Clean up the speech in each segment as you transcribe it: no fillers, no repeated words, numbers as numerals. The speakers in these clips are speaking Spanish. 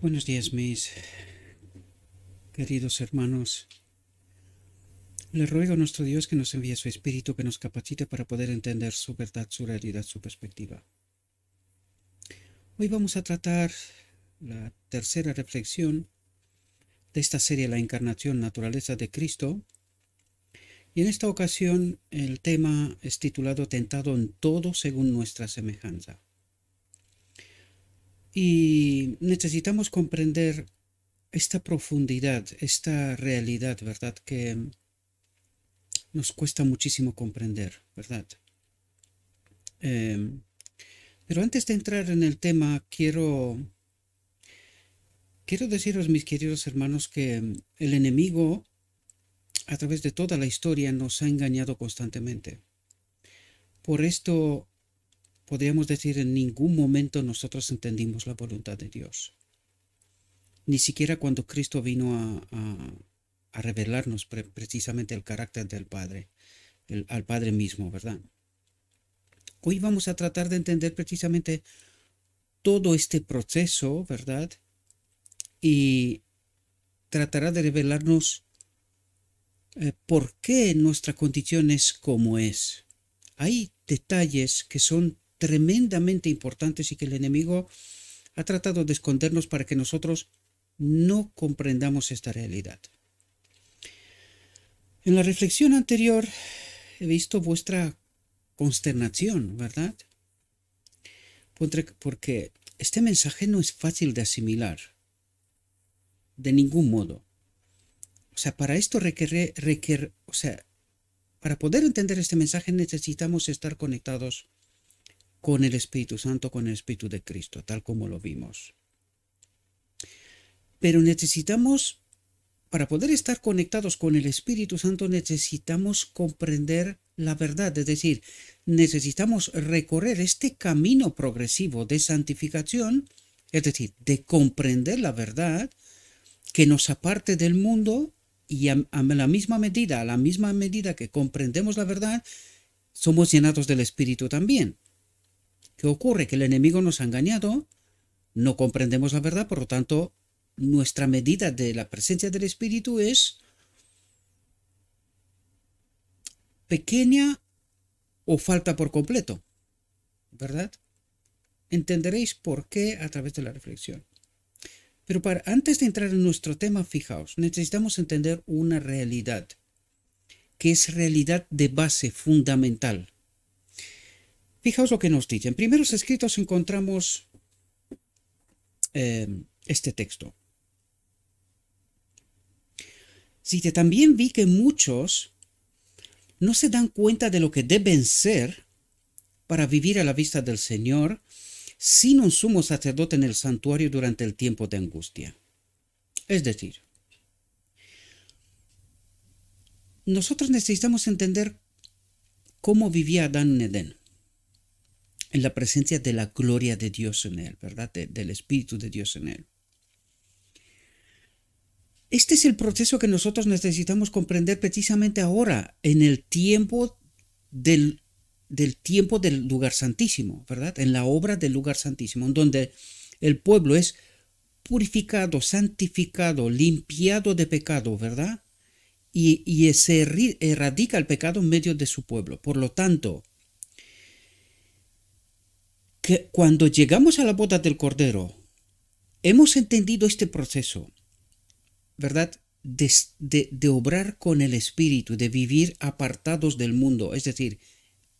Buenos días, mis queridos hermanos. Le ruego a nuestro Dios que nos envíe su Espíritu, que nos capacite para poder entender su verdad, su realidad, su perspectiva. Hoy vamos a tratar la tercera reflexión de esta serie, La Encarnación, Naturaleza de Cristo. Y en esta ocasión el tema es titulado Tentado en todo según nuestra semejanza. Y necesitamos comprender esta profundidad, esta realidad, ¿verdad? Que nos cuesta muchísimo comprender, ¿verdad? Pero antes de entrar en el tema, quiero deciros, mis queridos hermanos, que el enemigo, a través de toda la historia, nos ha engañado constantemente. Por esto, podríamos decir, en ningún momento nosotros entendimos la voluntad de Dios. Ni siquiera cuando Cristo vino a revelarnos precisamente el carácter del Padre, al Padre mismo, ¿verdad? Hoy vamos a tratar de entender precisamente todo este proceso, ¿verdad? Y tratará de revelarnos por qué nuestra condición es como es. Hay detalles que son tremendamente importantes y que el enemigo ha tratado de escondernos para que nosotros no comprendamos esta realidad. En la reflexión anterior he visto vuestra consternación, ¿verdad? Porque este mensaje no es fácil de asimilar, de ningún modo. O sea, para esto para poder entender este mensaje necesitamos estar conectados con el Espíritu Santo, con el Espíritu de Cristo, tal como lo vimos. Pero para poder estar conectados con el Espíritu Santo, necesitamos comprender la verdad, es decir, necesitamos recorrer este camino progresivo de santificación, es decir, de comprender la verdad que nos aparte del mundo y a la misma medida que comprendemos la verdad, somos llenados del Espíritu también. ¿Qué ocurre? Que el enemigo nos ha engañado, no comprendemos la verdad, por lo tanto, nuestra medida de la presencia del Espíritu es pequeña o falta por completo, ¿verdad? Entenderéis por qué a través de la reflexión. Pero antes de entrar en nuestro tema, fijaos, necesitamos entender una realidad, que es realidad de base fundamental. Fijaos lo que nos dice. En primeros escritos encontramos este texto. Dice, también vi que muchos no se dan cuenta de lo que deben ser para vivir a la vista del Señor, sin un sumo sacerdote en el santuario durante el tiempo de angustia. Es decir, nosotros necesitamos entender cómo vivía Adán en Edén, en la presencia de la gloria de Dios en él, ¿verdad? Del Espíritu de Dios en él. Este es el proceso que nosotros necesitamos comprender precisamente ahora, en el tiempo del tiempo del lugar santísimo, ¿verdad? En la obra del lugar santísimo, en donde el pueblo es purificado, santificado, limpiado de pecado, ¿verdad? Y se erradica el pecado en medio de su pueblo. Por lo tanto, que cuando llegamos a la boda del Cordero, hemos entendido este proceso, ¿verdad? De obrar con el Espíritu, de vivir apartados del mundo, es decir,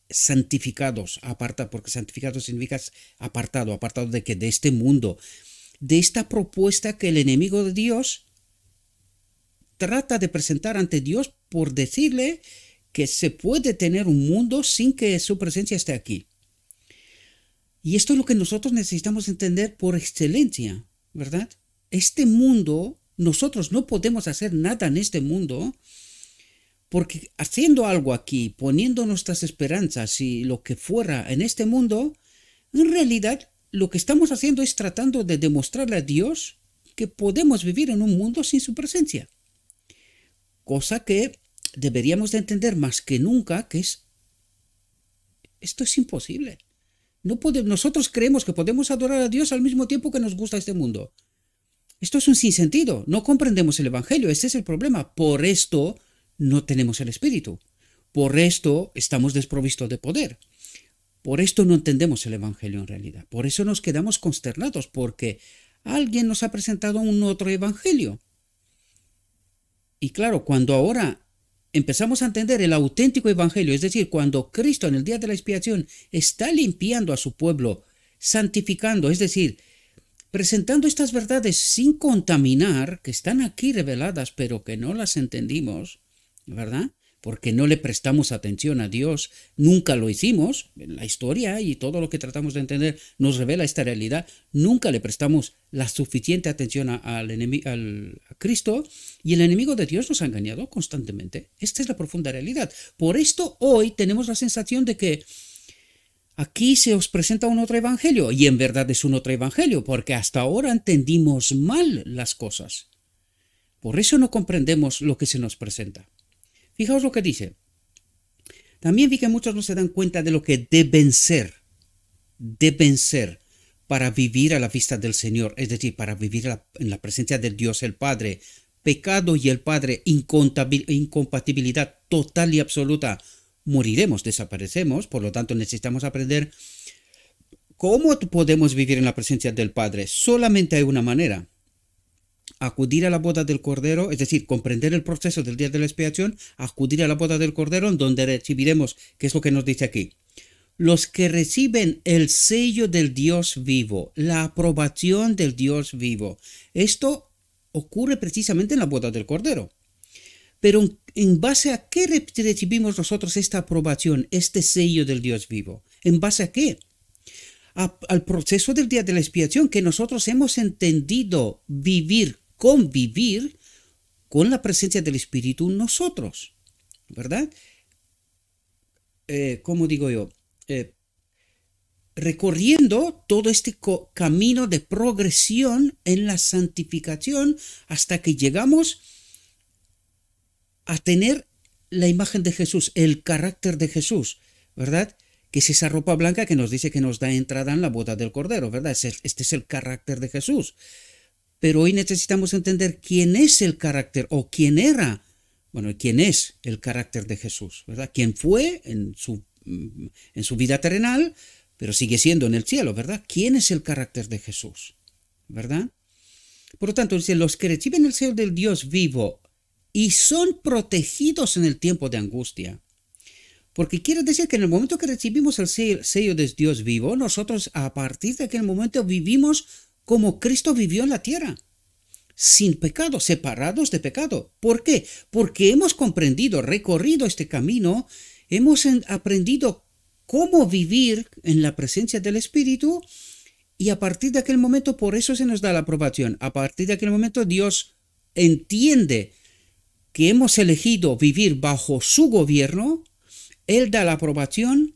santificados, porque santificado significa apartado de que de este mundo, de esta propuesta que el enemigo de Dios trata de presentar ante Dios por decirle que se puede tener un mundo sin que su presencia esté aquí. Y esto es lo que nosotros necesitamos entender por excelencia, ¿verdad? Este mundo, nosotros no podemos hacer nada en este mundo, porque haciendo algo aquí, poniendo nuestras esperanzas y lo que fuera en este mundo, en realidad lo que estamos haciendo es tratando de demostrarle a Dios que podemos vivir en un mundo sin su presencia. Cosa que deberíamos de entender más que nunca que esto es imposible. Nosotros creemos que podemos adorar a Dios al mismo tiempo que nos gusta este mundo. Esto es un sinsentido. No comprendemos el Evangelio. Este es el problema. Por esto no tenemos el Espíritu. Por esto estamos desprovistos de poder. Por esto no entendemos el Evangelio en realidad. Por eso nos quedamos consternados, porque alguien nos ha presentado un otro Evangelio. Y claro, cuando ahora empezamos a entender el auténtico Evangelio, es decir, cuando Cristo en el día de la expiación está limpiando a su pueblo, santificando, es decir, presentando estas verdades sin contaminar, que están aquí reveladas, pero que no las entendimos, ¿verdad? Porque no le prestamos atención a Dios, nunca lo hicimos. La historia y todo lo que tratamos de entender nos revela esta realidad. Nunca le prestamos la suficiente atención a Cristo, y el enemigo de Dios nos ha engañado constantemente. Esta es la profunda realidad. Por esto hoy tenemos la sensación de que aquí se os presenta un otro evangelio, y en verdad es un otro evangelio, porque hasta ahora entendimos mal las cosas. Por eso no comprendemos lo que se nos presenta. Fijaos lo que dice. También vi que muchos no se dan cuenta de lo que deben ser para vivir a la vista del Señor, es decir, para vivir en la presencia del Dios el Padre. Pecado y el Padre, incompatibilidad total y absoluta. Moriremos, desaparecemos, por lo tanto necesitamos aprender cómo podemos vivir en la presencia del Padre. Solamente hay una manera: acudir a la boda del Cordero, es decir, comprender el proceso del día de la expiación, acudir a la boda del Cordero, en donde recibiremos, ¿qué es lo que nos dice aquí? Los que reciben el sello del Dios vivo, la aprobación del Dios vivo. Esto ocurre precisamente en la boda del Cordero. Pero ¿en base a qué recibimos nosotros esta aprobación, este sello del Dios vivo? ¿En base a qué? Al proceso del día de la expiación, que nosotros hemos entendido convivir con la presencia del Espíritu en nosotros, ¿verdad? ¿Cómo digo yo? Recorriendo todo este camino de progresión en la santificación hasta que llegamos a tener la imagen de Jesús, el carácter de Jesús, ¿verdad? Que es esa ropa blanca que nos dice que nos da entrada en la boda del Cordero, ¿verdad? Este es el carácter de Jesús. Pero hoy necesitamos entender quién es el carácter, o quién era, bueno, quién es el carácter de Jesús, ¿verdad? Quién fue en su vida terrenal, pero sigue siendo en el cielo, ¿verdad? ¿Quién es el carácter de Jesús? ¿Verdad? Por lo tanto, dice, los que reciben el sello del Dios vivo y son protegidos en el tiempo de angustia. Porque quiere decir que en el momento que recibimos el sello de Dios vivo, nosotros a partir de aquel momento vivimos como Cristo vivió en la tierra, sin pecado, separados de pecado. ¿Por qué? Porque hemos comprendido, recorrido este camino, hemos aprendido cómo vivir en la presencia del Espíritu, y a partir de aquel momento, por eso se nos da la aprobación. A partir de aquel momento Dios entiende que hemos elegido vivir bajo su gobierno, Él da la aprobación,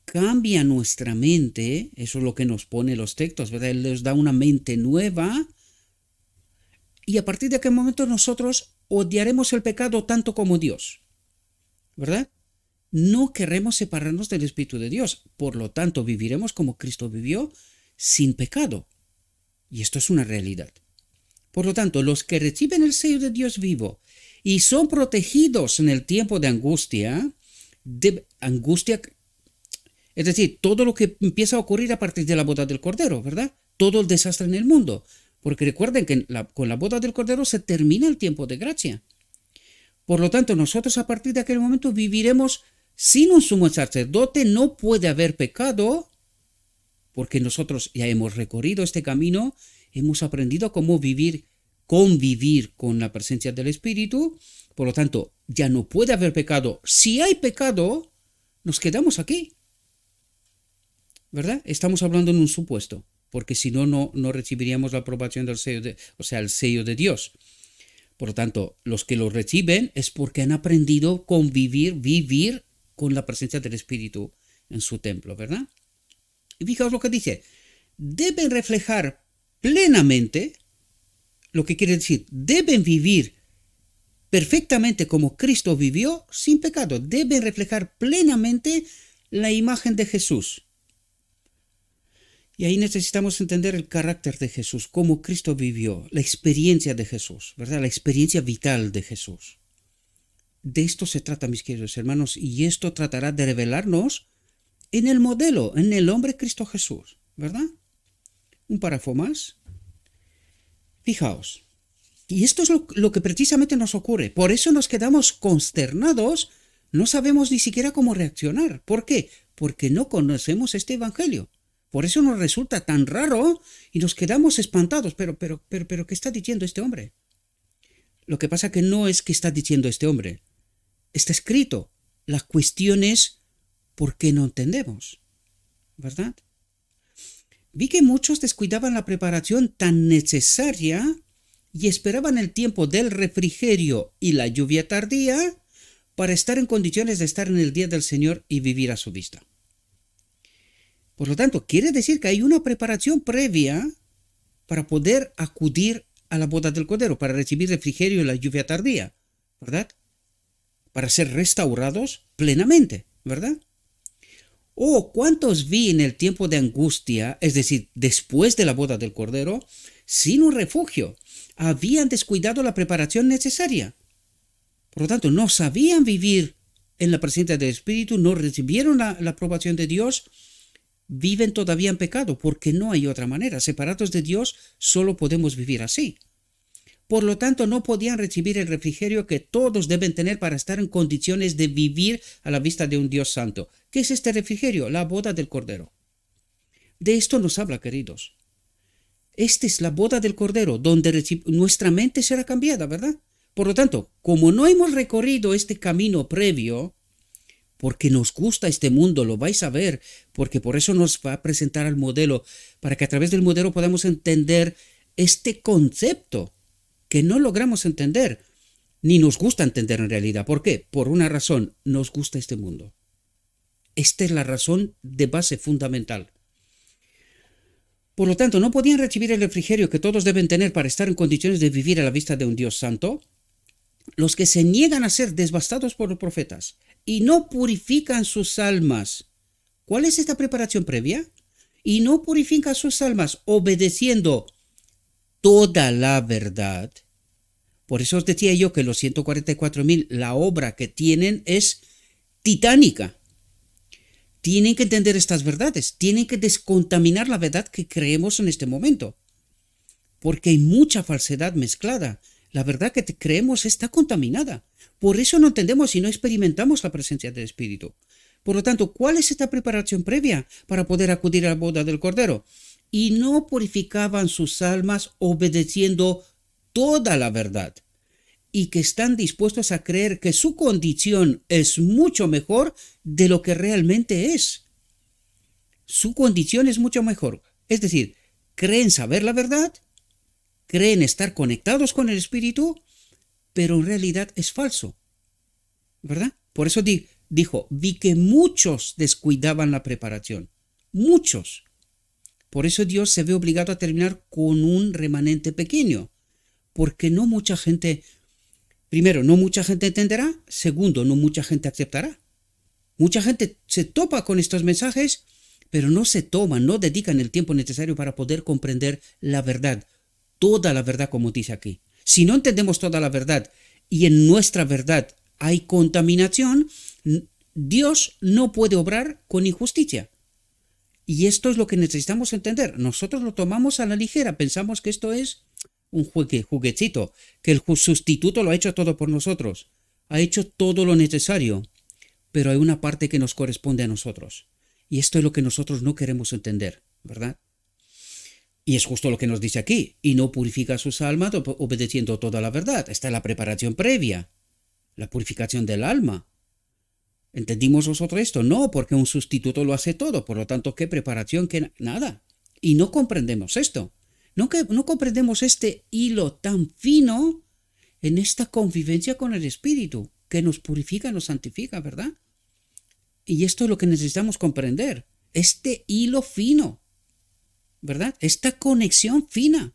cambia nuestra mente, eso es lo que nos pone los textos, ¿verdad? Él nos da una mente nueva, y a partir de aquel momento nosotros odiaremos el pecado tanto como Dios, ¿verdad? No queremos separarnos del Espíritu de Dios, por lo tanto viviremos como Cristo vivió, sin pecado. Y esto es una realidad. Por lo tanto, los que reciben el sello de Dios vivo y son protegidos en el tiempo de angustia, es decir, todo lo que empieza a ocurrir a partir de la boda del Cordero, ¿verdad? Todo el desastre en el mundo. Porque recuerden que con la boda del Cordero se termina el tiempo de gracia. Por lo tanto, nosotros a partir de aquel momento viviremos sin un sumo sacerdote. No puede haber pecado, porque nosotros ya hemos recorrido este camino, hemos aprendido cómo convivir con la presencia del Espíritu. Por lo tanto, ya no puede haber pecado. Si hay pecado, nos quedamos aquí, ¿verdad? Estamos hablando en un supuesto, porque si no, no recibiríamos la aprobación del sello, el sello de Dios. Por lo tanto, los que lo reciben es porque han aprendido vivir con la presencia del Espíritu en su templo, ¿verdad? Y fijaos lo que dice: deben reflejar plenamente, lo que quiere decir, deben vivir perfectamente como Cristo vivió, sin pecado. Deben reflejar plenamente la imagen de Jesús. Y ahí necesitamos entender el carácter de Jesús, cómo Cristo vivió, la experiencia de Jesús, ¿verdad? La experiencia vital de Jesús. De esto se trata, mis queridos hermanos, y esto tratará de revelarnos en el modelo, en el hombre Cristo Jesús, ¿verdad? Un párrafo más. Fijaos. Y esto es lo que precisamente nos ocurre. Por eso nos quedamos consternados, no sabemos ni siquiera cómo reaccionar. ¿Por qué? Porque no conocemos este evangelio. Por eso nos resulta tan raro y nos quedamos espantados. Pero, ¿qué está diciendo este hombre? Lo que pasa que no es que está diciendo este hombre. Está escrito. La cuestión es ¿por qué no entendemos? ¿Verdad? Vi que muchos descuidaban la preparación tan necesaria y esperaban el tiempo del refrigerio y la lluvia tardía para estar en condiciones de estar en el día del Señor y vivir a su vista. Por lo tanto, quiere decir que hay una preparación previa para poder acudir a la boda del Cordero, para recibir refrigerio y la lluvia tardía, ¿verdad? Para ser restaurados plenamente, ¿verdad? Oh, ¿cuántos vi en el tiempo de angustia, es decir, después de la boda del Cordero, sin un refugio? Habían descuidado la preparación necesaria. Por lo tanto, no sabían vivir en la presencia del Espíritu, no recibieron la aprobación de Dios, viven todavía en pecado, porque no hay otra manera. Separados de Dios, solo podemos vivir así. Por lo tanto, no podían recibir el refrigerio que todos deben tener para estar en condiciones de vivir a la vista de un Dios santo. ¿Qué es este refrigerio? La boda del Cordero. De esto nos habla, queridos. Esta es la boda del Cordero, donde nuestra mente será cambiada, ¿verdad? Por lo tanto, como no hemos recorrido este camino previo, porque nos gusta este mundo, lo vais a ver, porque por eso nos va a presentar al modelo, para que a través del modelo podamos entender este concepto que no logramos entender, ni nos gusta entender en realidad. ¿Por qué? Por una razón, nos gusta este mundo. Esta es la razón de base fundamental. Por lo tanto, no podían recibir el refrigerio que todos deben tener para estar en condiciones de vivir a la vista de un Dios santo. Los que se niegan a ser devastados por los profetas y no purifican sus almas. ¿Cuál es esta preparación previa? Y no purifican sus almas obedeciendo toda la verdad. Por eso os decía yo que los 144.000, la obra que tienen es titánica. Tienen que entender estas verdades, tienen que descontaminar la verdad que creemos en este momento. Porque hay mucha falsedad mezclada. La verdad que creemos está contaminada. Por eso no entendemos y no experimentamos la presencia del Espíritu. Por lo tanto, ¿cuál es esta preparación previa para poder acudir a la boda del Cordero? Y no purificaban sus almas obedeciendo toda la verdad. Y que están dispuestos a creer que su condición es mucho mejor de lo que realmente es. Su condición es mucho mejor. Es decir, creen saber la verdad, creen estar conectados con el Espíritu, pero en realidad es falso. ¿Verdad? Por eso dijo, vi que muchos descuidaban la preparación. Muchos. Por eso Dios se ve obligado a terminar con un remanente pequeño. Porque no mucha gente, primero, no mucha gente entenderá. Segundo, no mucha gente aceptará. Mucha gente se topa con estos mensajes, pero no se toman, no dedican el tiempo necesario para poder comprender la verdad. Toda la verdad, como dice aquí. Si no entendemos toda la verdad y en nuestra verdad hay contaminación, Dios no puede obrar con injusticia. Y esto es lo que necesitamos entender. Nosotros lo tomamos a la ligera, pensamos que esto es un juguetito, que el sustituto lo ha hecho todo por nosotros. Ha hecho todo lo necesario, pero hay una parte que nos corresponde a nosotros. Y esto es lo que nosotros no queremos entender, ¿verdad? Y es justo lo que nos dice aquí. Y no purifica sus almas obedeciendo toda la verdad. Esta es la preparación previa. La purificación del alma. ¿Entendimos nosotros esto? No, porque un sustituto lo hace todo. Por lo tanto, ¿qué preparación? ¿Qué nada? Y no comprendemos esto. No comprendemos este hilo tan fino en esta convivencia con el Espíritu, que nos purifica, nos santifica, ¿verdad? Y esto es lo que necesitamos comprender. Este hilo fino. ¿Verdad? Esta conexión fina.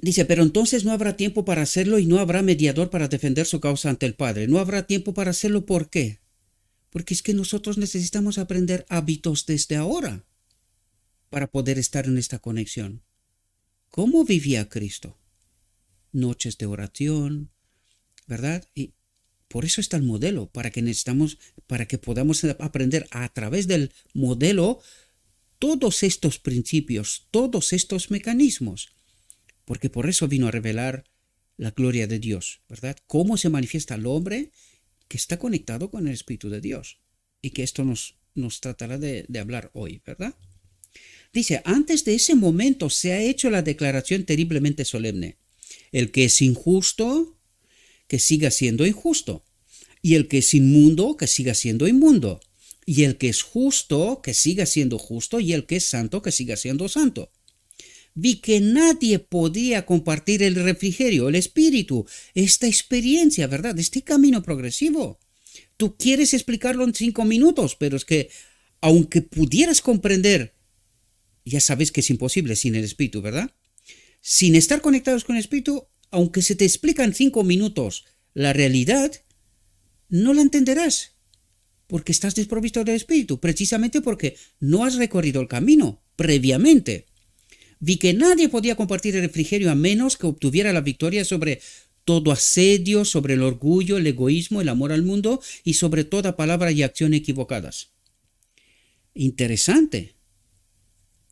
Dice, pero entonces no habrá tiempo para hacerlo y no habrá mediador para defender su causa ante el Padre. No habrá tiempo para hacerlo, ¿por qué? Porque es que nosotros necesitamos aprender hábitos desde ahora para poder estar en esta conexión. ¿Cómo vivía Cristo? Noches de oración, ¿verdad? Y por eso está el modelo, para que podamos aprender a través del modelo todos estos principios, todos estos mecanismos. Porque por eso vino a revelar la gloria de Dios, ¿verdad? Cómo se manifiesta el hombre que está conectado con el Espíritu de Dios. Y que esto nos tratará de hablar hoy, ¿verdad? Dice, antes de ese momento se ha hecho la declaración terriblemente solemne. El que es injusto, que siga siendo injusto. Y el que es inmundo, que siga siendo inmundo. Y el que es justo, que siga siendo justo. Y el que es santo, que siga siendo santo. Vi que nadie podía compartir el refrigerio, el espíritu, esta experiencia, ¿verdad? Este camino progresivo. Tú quieres explicarlo en 5 minutos, pero es que aunque pudieras comprender, ya sabes que es imposible sin el espíritu, ¿verdad? Sin estar conectados con el espíritu, aunque se te explica en 5 minutos la realidad, no la entenderás, porque estás desprovisto del espíritu, precisamente porque no has recorrido el camino previamente. Vi que nadie podía compartir el refrigerio a menos que obtuviera la victoria sobre todo asedio, sobre el orgullo, el egoísmo, el amor al mundo y sobre toda palabra y acción equivocadas. Interesante.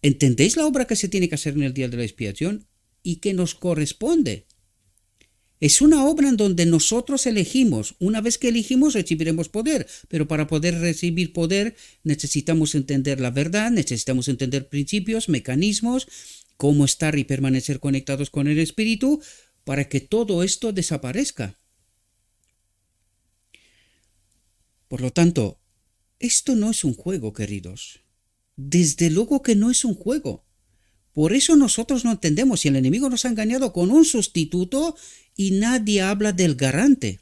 ¿Entendéis la obra que se tiene que hacer en el día de la expiación y que nos corresponde? Es una obra en donde nosotros elegimos. Una vez que elegimos recibiremos poder, pero para poder recibir poder necesitamos entender la verdad, necesitamos entender principios, mecanismos, cómo estar y permanecer conectados con el Espíritu para que todo esto desaparezca. Por lo tanto, esto no es un juego, queridos. Desde luego que no es un juego. Por eso nosotros no entendemos si el enemigo nos ha engañado con un sustituto y nadie habla del garante.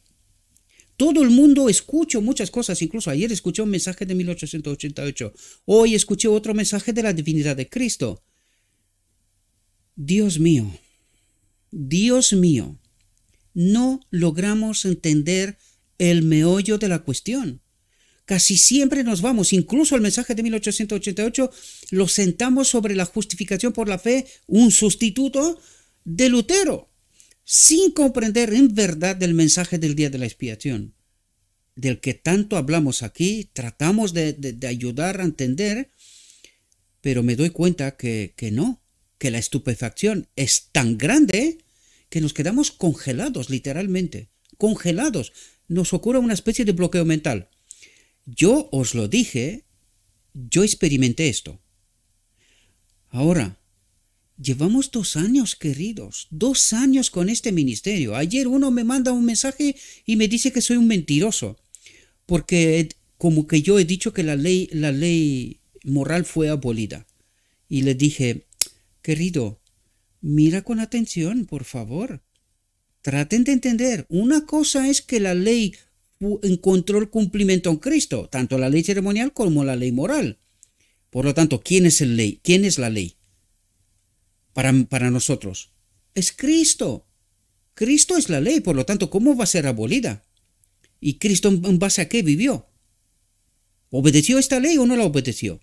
Todo el mundo escucha muchas cosas, incluso ayer escuché un mensaje de 1888, hoy escuché otro mensaje de la divinidad de Cristo. Dios mío, no logramos entender el meollo de la cuestión. Casi siempre nos vamos, incluso el mensaje de 1888, lo sentamos sobre la justificación por la fe, un sustituto de Lutero, sin comprender en verdad el mensaje del día de la expiación, del que tanto hablamos aquí, tratamos de ayudar a entender, pero me doy cuenta que no, que la estupefacción es tan grande que nos quedamos congelados, literalmente, congelados. Nos ocurre una especie de bloqueo mental. Yo os lo dije, yo experimenté esto. Ahora, llevamos 2 años, queridos, 2 años con este ministerio. Ayer uno me manda un mensaje y me dice que soy un mentiroso, porque como que yo he dicho que la ley moral fue abolida. Y le dije, querido, mira con atención, por favor. Traten de entender. Una cosa es que la ley encontró el cumplimiento en Cristo, tanto la ley ceremonial como la ley moral. Por lo tanto, ¿quién es la ley? ¿Quién es la ley? Para nosotros. Es Cristo. Cristo es la ley, por lo tanto, ¿cómo va a ser abolida? ¿Y Cristo en base a qué vivió? ¿Obedeció esta ley o no la obedeció?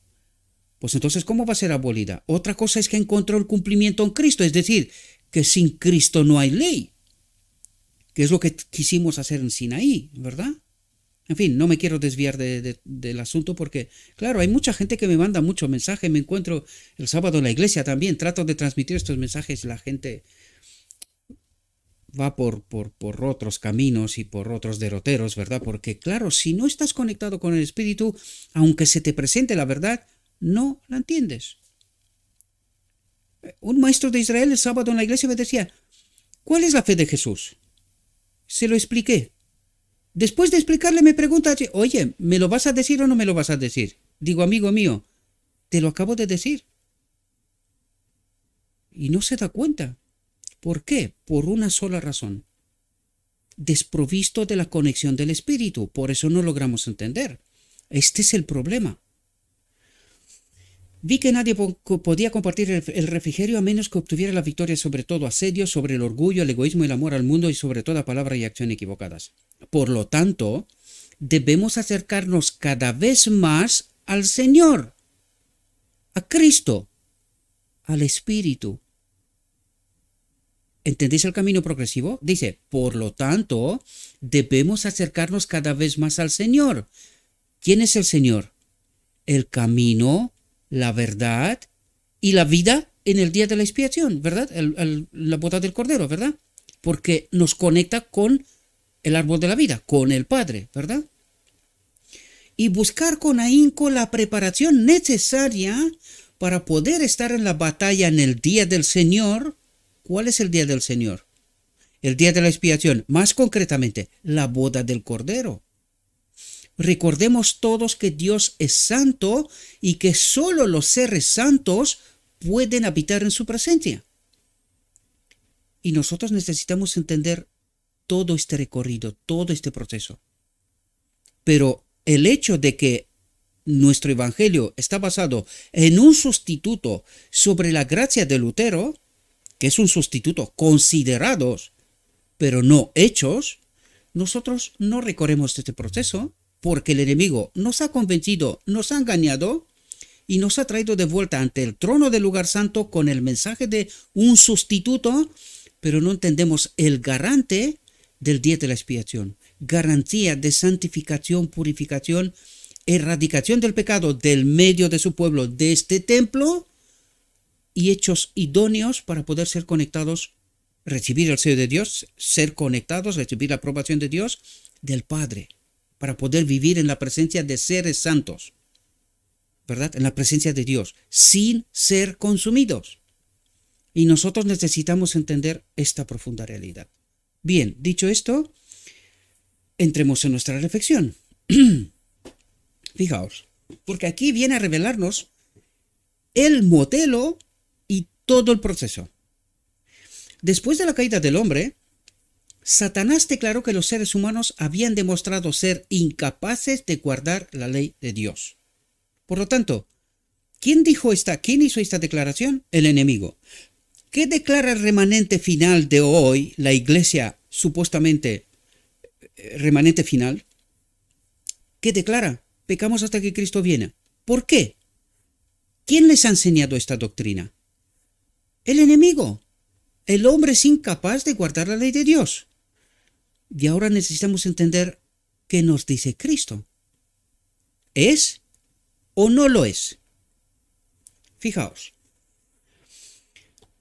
Pues entonces, ¿cómo va a ser abolida? Otra cosa es que encontró el cumplimiento en Cristo, es decir, que sin Cristo no hay ley. Que es lo que quisimos hacer en Sinaí, ¿verdad? En fin, no me quiero desviar del asunto porque, claro, hay mucha gente que me manda mucho mensaje, me encuentro el sábado en la iglesia también, trato de transmitir estos mensajes y la gente va por otros caminos y por otros derroteros, ¿verdad? Porque, claro, si no estás conectado con el Espíritu, aunque se te presente la verdad, no la entiendes. Un maestro de Israel el sábado en la iglesia me decía, ¿cuál es la fe de Jesús? Se lo expliqué. Después de explicarle me pregunta, oye, ¿me lo vas a decir o no me lo vas a decir? Digo, amigo mío, te lo acabo de decir. Y no se da cuenta. ¿Por qué? Por una sola razón. Desprovisto de la conexión del espíritu. Por eso no logramos entender. Este es el problema. Vi que nadie podía compartir el refrigerio a menos que obtuviera la victoria sobre todo asedio, sobre el orgullo, el egoísmo y el amor al mundo y sobre toda palabra y acción equivocadas. Por lo tanto, debemos acercarnos cada vez más al Señor, a Cristo, al Espíritu. ¿Entendéis el camino progresivo? Dice, por lo tanto, debemos acercarnos cada vez más al Señor. ¿Quién es el Señor? El camino, la verdad y la vida en el día de la expiación, ¿verdad? La boda del Cordero, ¿verdad? Porque nos conecta con el árbol de la vida, con el Padre, ¿verdad? Y buscar con ahínco la preparación necesaria para poder estar en la batalla en el día del Señor. ¿Cuál es el día del Señor? El día de la expiación, más concretamente, la boda del Cordero. Recordemos todos que Dios es santo y que solo los seres santos pueden habitar en su presencia. Y nosotros necesitamos entender todo este recorrido, todo este proceso. Pero el hecho de que nuestro evangelio está basado en un sustituto sobre la gracia de Lutero, que es un sustituto considerados, pero no hechos, nosotros no recorremos este proceso porque el enemigo nos ha convencido, nos ha engañado y nos ha traído de vuelta ante el trono del lugar santo con el mensaje de un sustituto, pero no entendemos el garante del día de la expiación, garantía de santificación, purificación, erradicación del pecado del medio de su pueblo, de este templo, y hechos idóneos para poder ser conectados, recibir el sello de Dios, ser conectados, recibir la aprobación de Dios, del Padre, para poder vivir en la presencia de seres santos, ¿verdad? En la presencia de Dios, sin ser consumidos. Y nosotros necesitamos entender esta profunda realidad. Bien, dicho esto, entremos en nuestra reflexión. Fijaos, porque aquí viene a revelarnos el modelo y todo el proceso. Después de la caída del hombre, Satanás declaró que los seres humanos habían demostrado ser incapaces de guardar la ley de Dios. Por lo tanto, ¿quién hizo esta declaración? El enemigo. ¿Qué declara el remanente final de hoy, la iglesia supuestamente remanente final? ¿Qué declara? Pecamos hasta que Cristo viene. ¿Por qué? ¿Quién les ha enseñado esta doctrina? El enemigo. El hombre es incapaz de guardar la ley de Dios. Y ahora necesitamos entender qué nos dice Cristo. ¿Es o no lo es? Fijaos.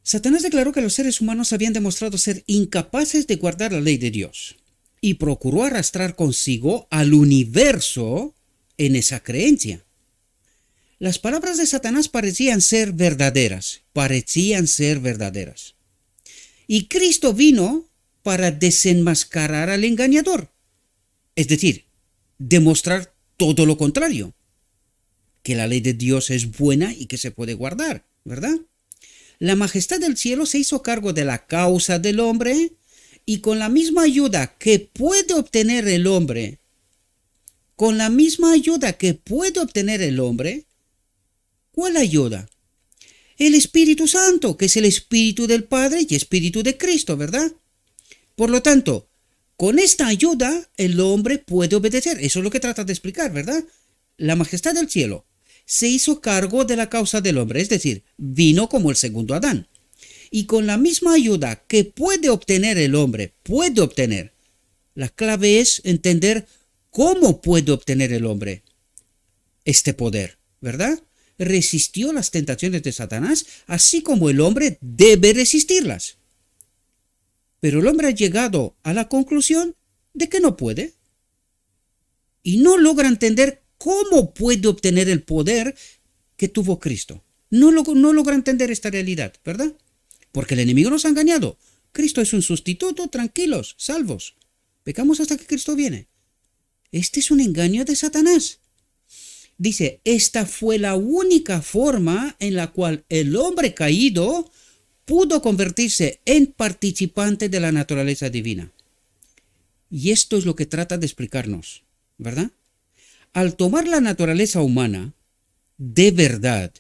Satanás declaró que los seres humanos habían demostrado ser incapaces de guardar la ley de Dios y procuró arrastrar consigo al universo en esa creencia. Las palabras de Satanás parecían ser verdaderas. Y Cristo vino para desenmascarar al engañador. Es decir, demostrar todo lo contrario. Que la ley de Dios es buena y que se puede guardar, ¿verdad? La majestad del cielo se hizo cargo de la causa del hombre y con la misma ayuda que puede obtener el hombre, ¿cuál ayuda? El Espíritu Santo, que es el Espíritu del Padre y Espíritu de Cristo, ¿verdad? Por lo tanto, con esta ayuda el hombre puede obedecer. Eso es lo que trata de explicar, ¿verdad? La majestad del cielo se hizo cargo de la causa del hombre, es decir, vino como el segundo Adán. Y con la misma ayuda que puede obtener el hombre, la clave es entender cómo puede obtener el hombre este poder, ¿verdad? Resistió las tentaciones de Satanás, así como el hombre debe resistirlas. Pero el hombre ha llegado a la conclusión de que no puede. Y no logra entender cómo puede obtener el poder que tuvo Cristo. No logra entender esta realidad, ¿verdad? Porque el enemigo nos ha engañado. Cristo es un sustituto, tranquilos, salvos. Pecamos hasta que Cristo viene. Este es un engaño de Satanás. Dice, esta fue la única forma en la cual el hombre caído pudo convertirse en participante de la naturaleza divina. Y esto es lo que trata de explicarnos, ¿verdad? Al tomar la naturaleza humana, de verdad,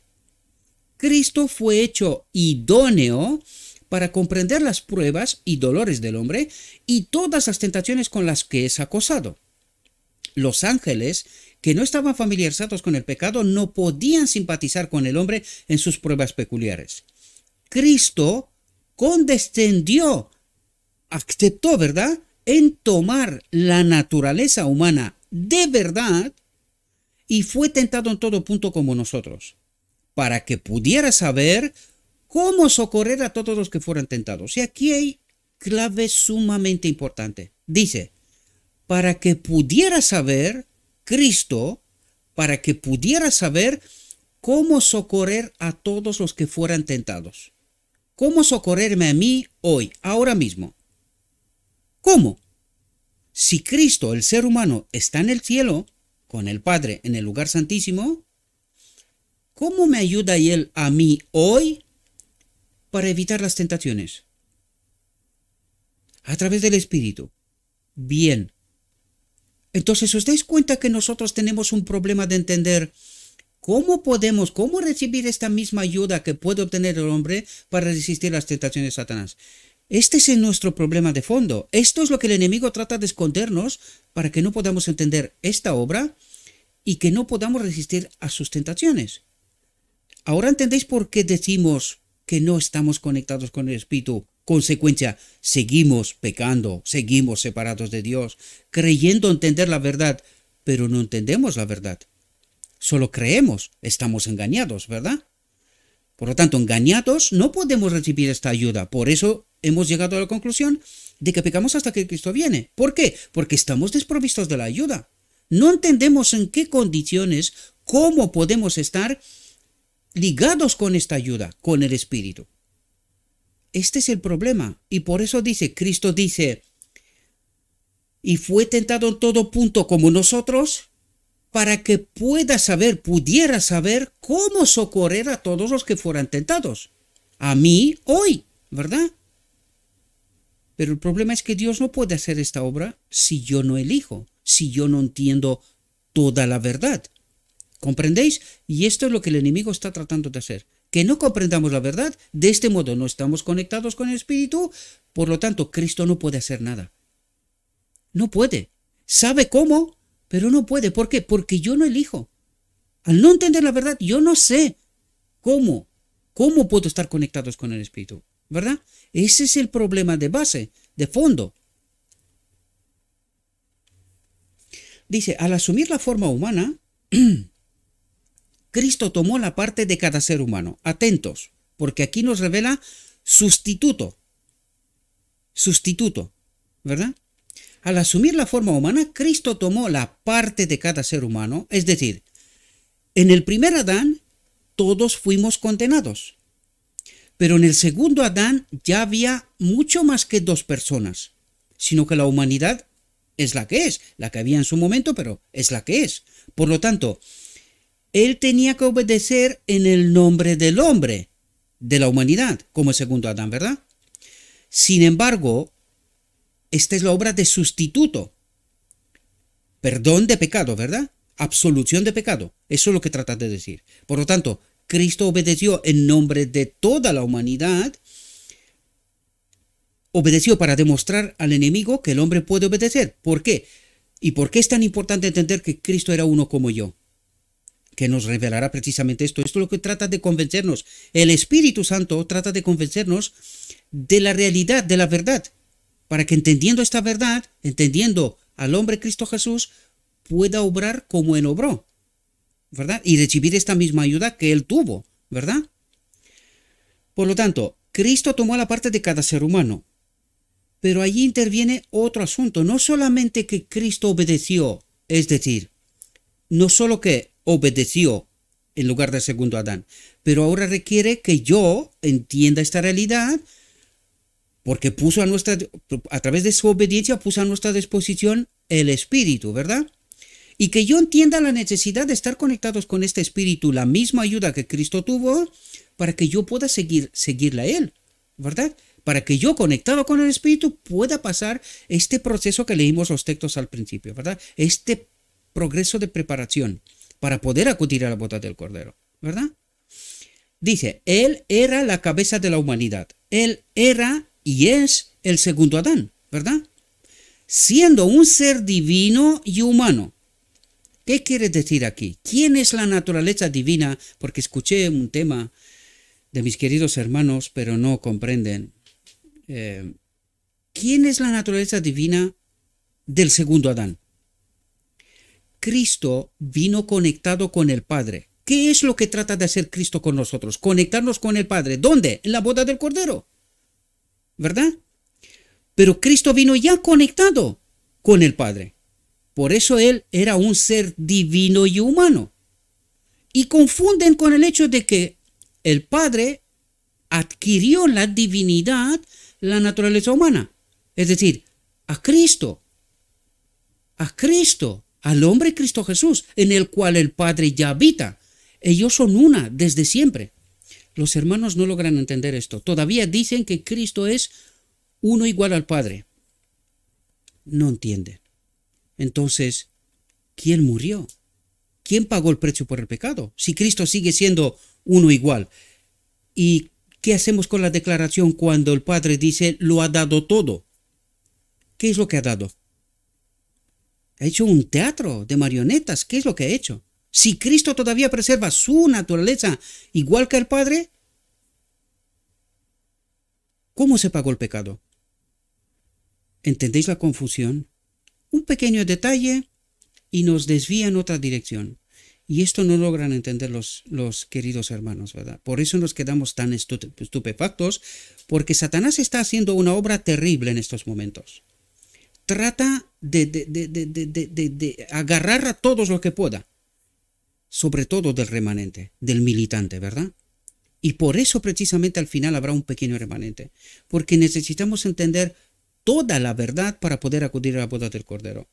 Cristo fue hecho idóneo para comprender las pruebas y dolores del hombre y todas las tentaciones con las que es acosado. Los ángeles, que no estaban familiarizados con el pecado, no podían simpatizar con el hombre en sus pruebas peculiares. Cristo condescendió, aceptó, ¿verdad?, en tomar la naturaleza humana de verdad y fue tentado en todo punto como nosotros, para que pudiera saber cómo socorrer a todos los que fueran tentados. Y aquí hay clave sumamente importante. Dice, para que pudiera saber, Cristo, para que pudiera saber cómo socorrer a todos los que fueran tentados. ¿Cómo socorrerme a mí hoy, ahora mismo? ¿Cómo? Si Cristo, el ser humano, está en el cielo, con el Padre en el lugar santísimo, ¿cómo me ayuda Él a mí hoy para evitar las tentaciones? A través del Espíritu. Bien. Entonces, ¿os dais cuenta que nosotros tenemos un problema de entender cómo recibir esta misma ayuda que puede obtener el hombre para resistir las tentaciones de Satanás? Este es nuestro problema de fondo. Esto es lo que el enemigo trata de escondernos para que no podamos entender esta obra y que no podamos resistir a sus tentaciones. Ahora entendéis por qué decimos que no estamos conectados con el Espíritu. Consecuencia, seguimos pecando, seguimos separados de Dios, creyendo entender la verdad, pero no entendemos la verdad. Solo creemos, estamos engañados, ¿verdad? Por lo tanto, engañados, no podemos recibir esta ayuda. Por eso hemos llegado a la conclusión de que pecamos hasta que Cristo viene. ¿Por qué? Porque estamos desprovistos de la ayuda. No entendemos en qué condiciones, cómo podemos estar ligados con esta ayuda, con el Espíritu. Este es el problema. Y por eso Cristo dice, y fue tentado en todo punto como nosotros, para que pudiera saber cómo socorrer a todos los que fueran tentados. A mí hoy, ¿verdad? Pero el problema es que Dios no puede hacer esta obra si yo no elijo, si yo no entiendo toda la verdad. ¿Comprendéis? Y esto es lo que el enemigo está tratando de hacer. Que no comprendamos la verdad, de este modo no estamos conectados con el Espíritu, por lo tanto Cristo no puede hacer nada. No puede. Sabe cómo, pero no puede. ¿Por qué? Porque yo no elijo. Al no entender la verdad, yo no sé cómo puedo estar conectados con el Espíritu, ¿verdad? Ese es el problema de base, de fondo. Dice, al asumir la forma humana, Cristo tomó la parte de cada ser humano. Atentos, porque aquí nos revela sustituto, ¿verdad? Al asumir la forma humana, Cristo tomó la parte de cada ser humano, es decir, en el primer Adán todos fuimos condenados, pero en el segundo Adán ya había mucho más que dos personas, sino que la humanidad es la que había en su momento, pero es la que es. Por lo tanto, Él tenía que obedecer en el nombre del hombre, de la humanidad, como el segundo Adán, ¿verdad? Sin embargo, esta es la obra de sustituto. Perdón de pecado, ¿verdad? Absolución de pecado. Eso es lo que trata de decir. Por lo tanto, Cristo obedeció en nombre de toda la humanidad. Obedeció para demostrar al enemigo que el hombre puede obedecer. ¿Por qué? ¿Y por qué es tan importante entender que Cristo era uno como yo? Que nos revelará precisamente esto. Esto es lo que trata de convencernos. El Espíritu Santo trata de convencernos de la realidad, de la verdad, para que entendiendo esta verdad, entendiendo al hombre Cristo Jesús, pueda obrar como Él obró, ¿verdad? Y recibir esta misma ayuda que Él tuvo, ¿verdad? Por lo tanto, Cristo tomó la parte de cada ser humano, pero allí interviene otro asunto. No solamente que Cristo obedeció, es decir, no solo que obedeció en lugar del segundo Adán, pero ahora requiere que yo entienda esta realidad, porque a través de su obediencia puso a nuestra disposición el Espíritu, ¿verdad? Y que yo entienda la necesidad de estar conectados con este Espíritu, la misma ayuda que Cristo tuvo, para que yo pueda seguirle a Él, ¿verdad? Para que yo, conectado con el Espíritu, pueda pasar este proceso que leímos los textos al principio, ¿verdad? Este progreso de preparación para poder acudir a la boda del Cordero, ¿verdad? Dice, Él era la cabeza de la humanidad. Él era y es el segundo Adán, ¿verdad? Siendo un ser divino y humano. ¿Qué quiere decir aquí? ¿Quién es la naturaleza divina? Porque escuché un tema de mis queridos hermanos, pero no comprenden. ¿Quién es la naturaleza divina del segundo Adán? Cristo vino conectado con el Padre. ¿Qué es lo que trata de hacer Cristo con nosotros? Conectarnos con el Padre. ¿Dónde? En la boda del Cordero. ¿Verdad? Pero Cristo vino ya conectado con el Padre. Por eso Él era un ser divino y humano. Y confunden con el hecho de que el Padre adquirió la divinidad, la naturaleza humana. Es decir, a Cristo, al hombre Cristo Jesús, en el cual el Padre ya habita. Ellos son una desde siempre. Los hermanos no logran entender esto. Todavía dicen que Cristo es uno igual al Padre. No entienden. Entonces, ¿quién murió? ¿Quién pagó el precio por el pecado? Si Cristo sigue siendo uno igual. ¿Y qué hacemos con la declaración cuando el Padre dice, lo ha dado todo? ¿Qué es lo que ha dado? Ha hecho un teatro de marionetas. ¿Qué es lo que ha hecho? Si Cristo todavía preserva su naturaleza igual que el Padre, ¿cómo se pagó el pecado? ¿Entendéis la confusión? Un pequeño detalle y nos desvía en otra dirección. Y esto no logran entender los queridos hermanos, ¿verdad? Por eso nos quedamos tan estupefactos, porque Satanás está haciendo una obra terrible en estos momentos. Trata de agarrar a todos lo que pueda, sobre todo del remanente, del militante, ¿verdad? Y por eso precisamente al final habrá un pequeño remanente, porque necesitamos entender toda la verdad para poder acudir a la boda del Cordero.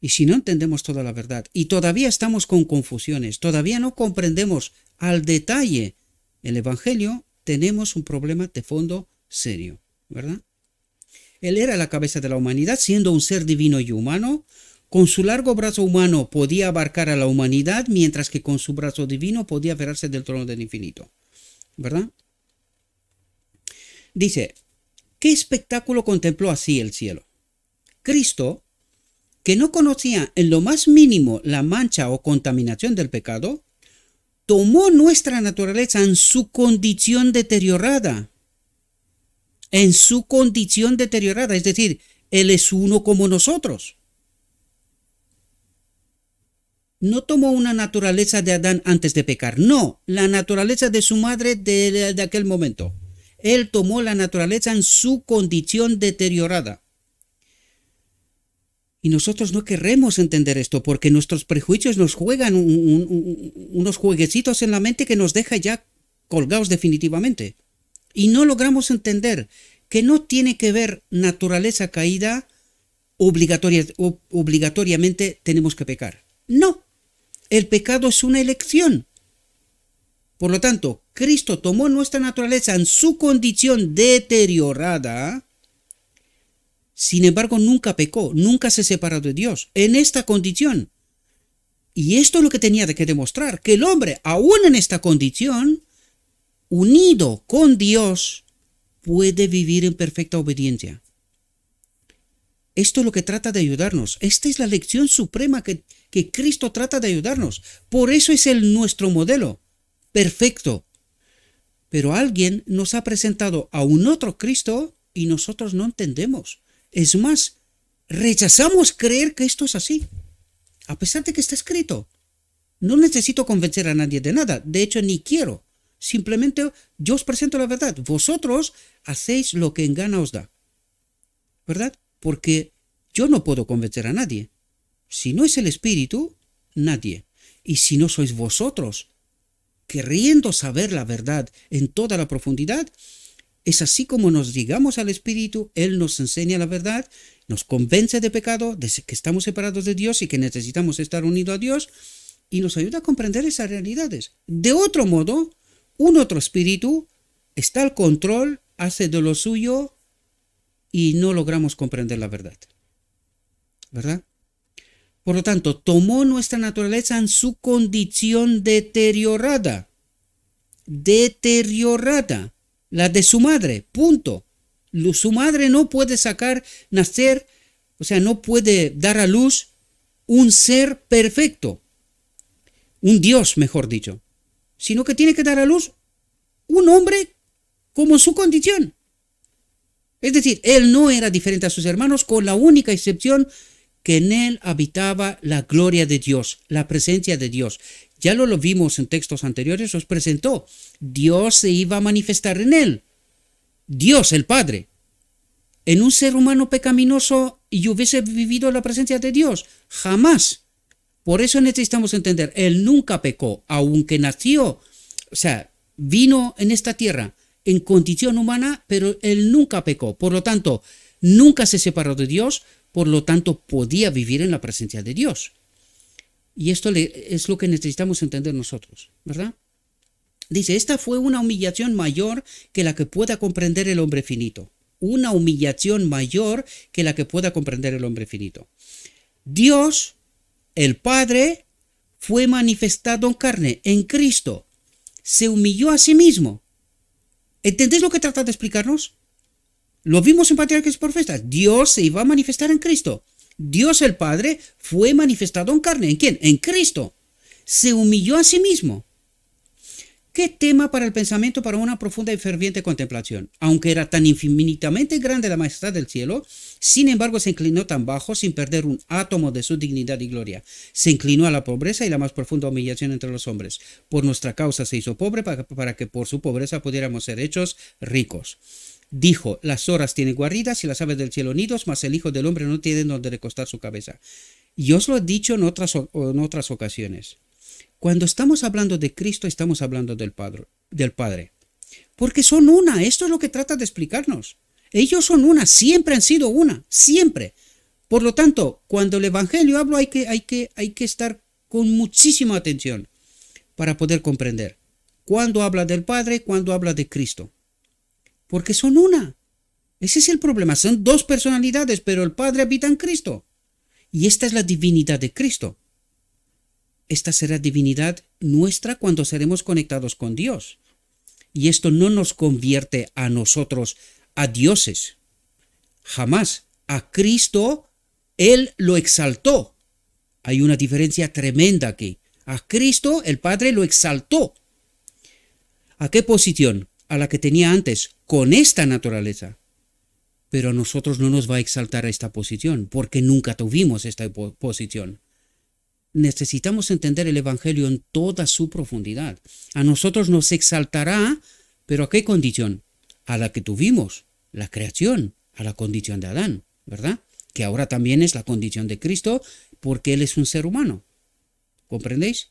Y si no entendemos toda la verdad y todavía estamos con confusiones, todavía no comprendemos al detalle el Evangelio, tenemos un problema de fondo serio, ¿verdad? Él era la cabeza de la humanidad, siendo un ser divino y humano. Con su largo brazo humano podía abarcar a la humanidad, mientras que con su brazo divino podía aferrarse del trono del infinito, ¿verdad? Dice, ¿qué espectáculo contempló así el cielo? Cristo, que no conocía en lo más mínimo la mancha o contaminación del pecado, tomó nuestra naturaleza en su condición deteriorada. En su condición deteriorada, es decir, Él es uno como nosotros. No tomó una naturaleza de Adán antes de pecar, no, la naturaleza de su madre de aquel momento. Él tomó la naturaleza en su condición deteriorada. Y nosotros no queremos entender esto porque nuestros prejuicios nos juegan unos jueguecitos en la mente que nos deja ya colgados definitivamente. Y no logramos entender que no tiene que ver naturaleza caída, obligatoriamente tenemos que pecar. No, el pecado es una elección. Por lo tanto, Cristo tomó nuestra naturaleza en su condición deteriorada. Sin embargo, nunca pecó, nunca se separó de Dios, en esta condición. Y esto es lo que tenía que demostrar, que el hombre, aún en esta condición, unido con Dios, puede vivir en perfecta obediencia. Esto es lo que trata de ayudarnos. Esta es la lección suprema que Cristo trata de ayudarnos. Por eso es nuestro modelo perfecto. Pero alguien nos ha presentado a un otro Cristo y nosotros no entendemos. Es más, rechazamos creer que esto es así, a pesar de que está escrito. No necesito convencer a nadie de nada, de hecho ni quiero. Simplemente yo os presento la verdad. Vosotros hacéis lo que en gana os da, ¿verdad? Porque yo no puedo convencer a nadie. Si no es el Espíritu, nadie. Y si no sois vosotros, queriendo saber la verdad en toda la profundidad, es así como nos llegamos al Espíritu, Él nos enseña la verdad, nos convence de pecado, de que estamos separados de Dios y que necesitamos estar unidos a Dios, y nos ayuda a comprender esas realidades. De otro modo, un otro espíritu está al control, hace de lo suyo y no logramos comprender la verdad, ¿verdad? Por lo tanto, tomó nuestra naturaleza en su condición deteriorada, la de su madre, punto. Su madre no puede nacer, o sea, no puede dar a luz un ser perfecto, un Dios, mejor dicho, sino que tiene que dar a luz un hombre como su condición. Es decir, él no era diferente a sus hermanos, con la única excepción que en él habitaba la gloria de Dios, la presencia de Dios. Ya lo vimos en textos anteriores, os presentó. Dios se iba a manifestar en él. Dios, el Padre. En un ser humano pecaminoso y hubiese vivido la presencia de Dios. Jamás. Por eso necesitamos entender, él nunca pecó, aunque nació, o sea, vino en esta tierra en condición humana, pero él nunca pecó. Por lo tanto, nunca se separó de Dios, por lo tanto, podía vivir en la presencia de Dios. Y esto es lo que necesitamos entender nosotros, ¿verdad? Dice, esta fue una humillación mayor que la que pueda comprender el hombre finito. Una humillación mayor que la que pueda comprender el hombre finito. Dios, el Padre, fue manifestado en carne, en Cristo. Se humilló a sí mismo. ¿Entendéis lo que trata de explicarnos? Lo vimos en Patriarcas y Profetas. Dios se iba a manifestar en Cristo. Dios el Padre fue manifestado en carne. ¿En quién? En Cristo. Se humilló a sí mismo. ¿Qué tema para el pensamiento para una profunda y ferviente contemplación? Aunque era tan infinitamente grande la majestad del cielo, sin embargo se inclinó tan bajo sin perder un átomo de su dignidad y gloria. Se inclinó a la pobreza y la más profunda humillación entre los hombres. Por nuestra causa se hizo pobre para que por su pobreza pudiéramos ser hechos ricos. Dijo, las horas tienen guaridas y las aves del cielo nidos, mas el Hijo del Hombre no tiene donde recostar su cabeza. Y os lo he dicho en otras ocasiones. Cuando estamos hablando de Cristo, estamos hablando del Padre. Porque son una, esto es lo que trata de explicarnos. Ellos son una, siempre han sido una, siempre. Por lo tanto, cuando el Evangelio habla hay que estar con muchísima atención para poder comprender. Cuando habla del Padre, cuando habla de Cristo. Porque son una. Ese es el problema, son dos personalidades, pero el Padre habita en Cristo. Y esta es la divinidad de Cristo. Esta será divinidad nuestra cuando seremos conectados con Dios. Y esto no nos convierte a nosotros a dioses. Jamás. A Cristo, Él lo exaltó. Hay una diferencia tremenda aquí. A Cristo, el Padre lo exaltó. ¿A qué posición? A la que tenía antes, con esta naturaleza. Pero a nosotros no nos va a exaltar a esta posición, porque nunca tuvimos esta posición. Necesitamos entender el Evangelio en toda su profundidad. A nosotros nos exaltará, pero ¿a qué condición? A la que tuvimos, la creación, a la condición de Adán, ¿verdad? Que ahora también es la condición de Cristo, porque Él es un ser humano. ¿Comprendéis?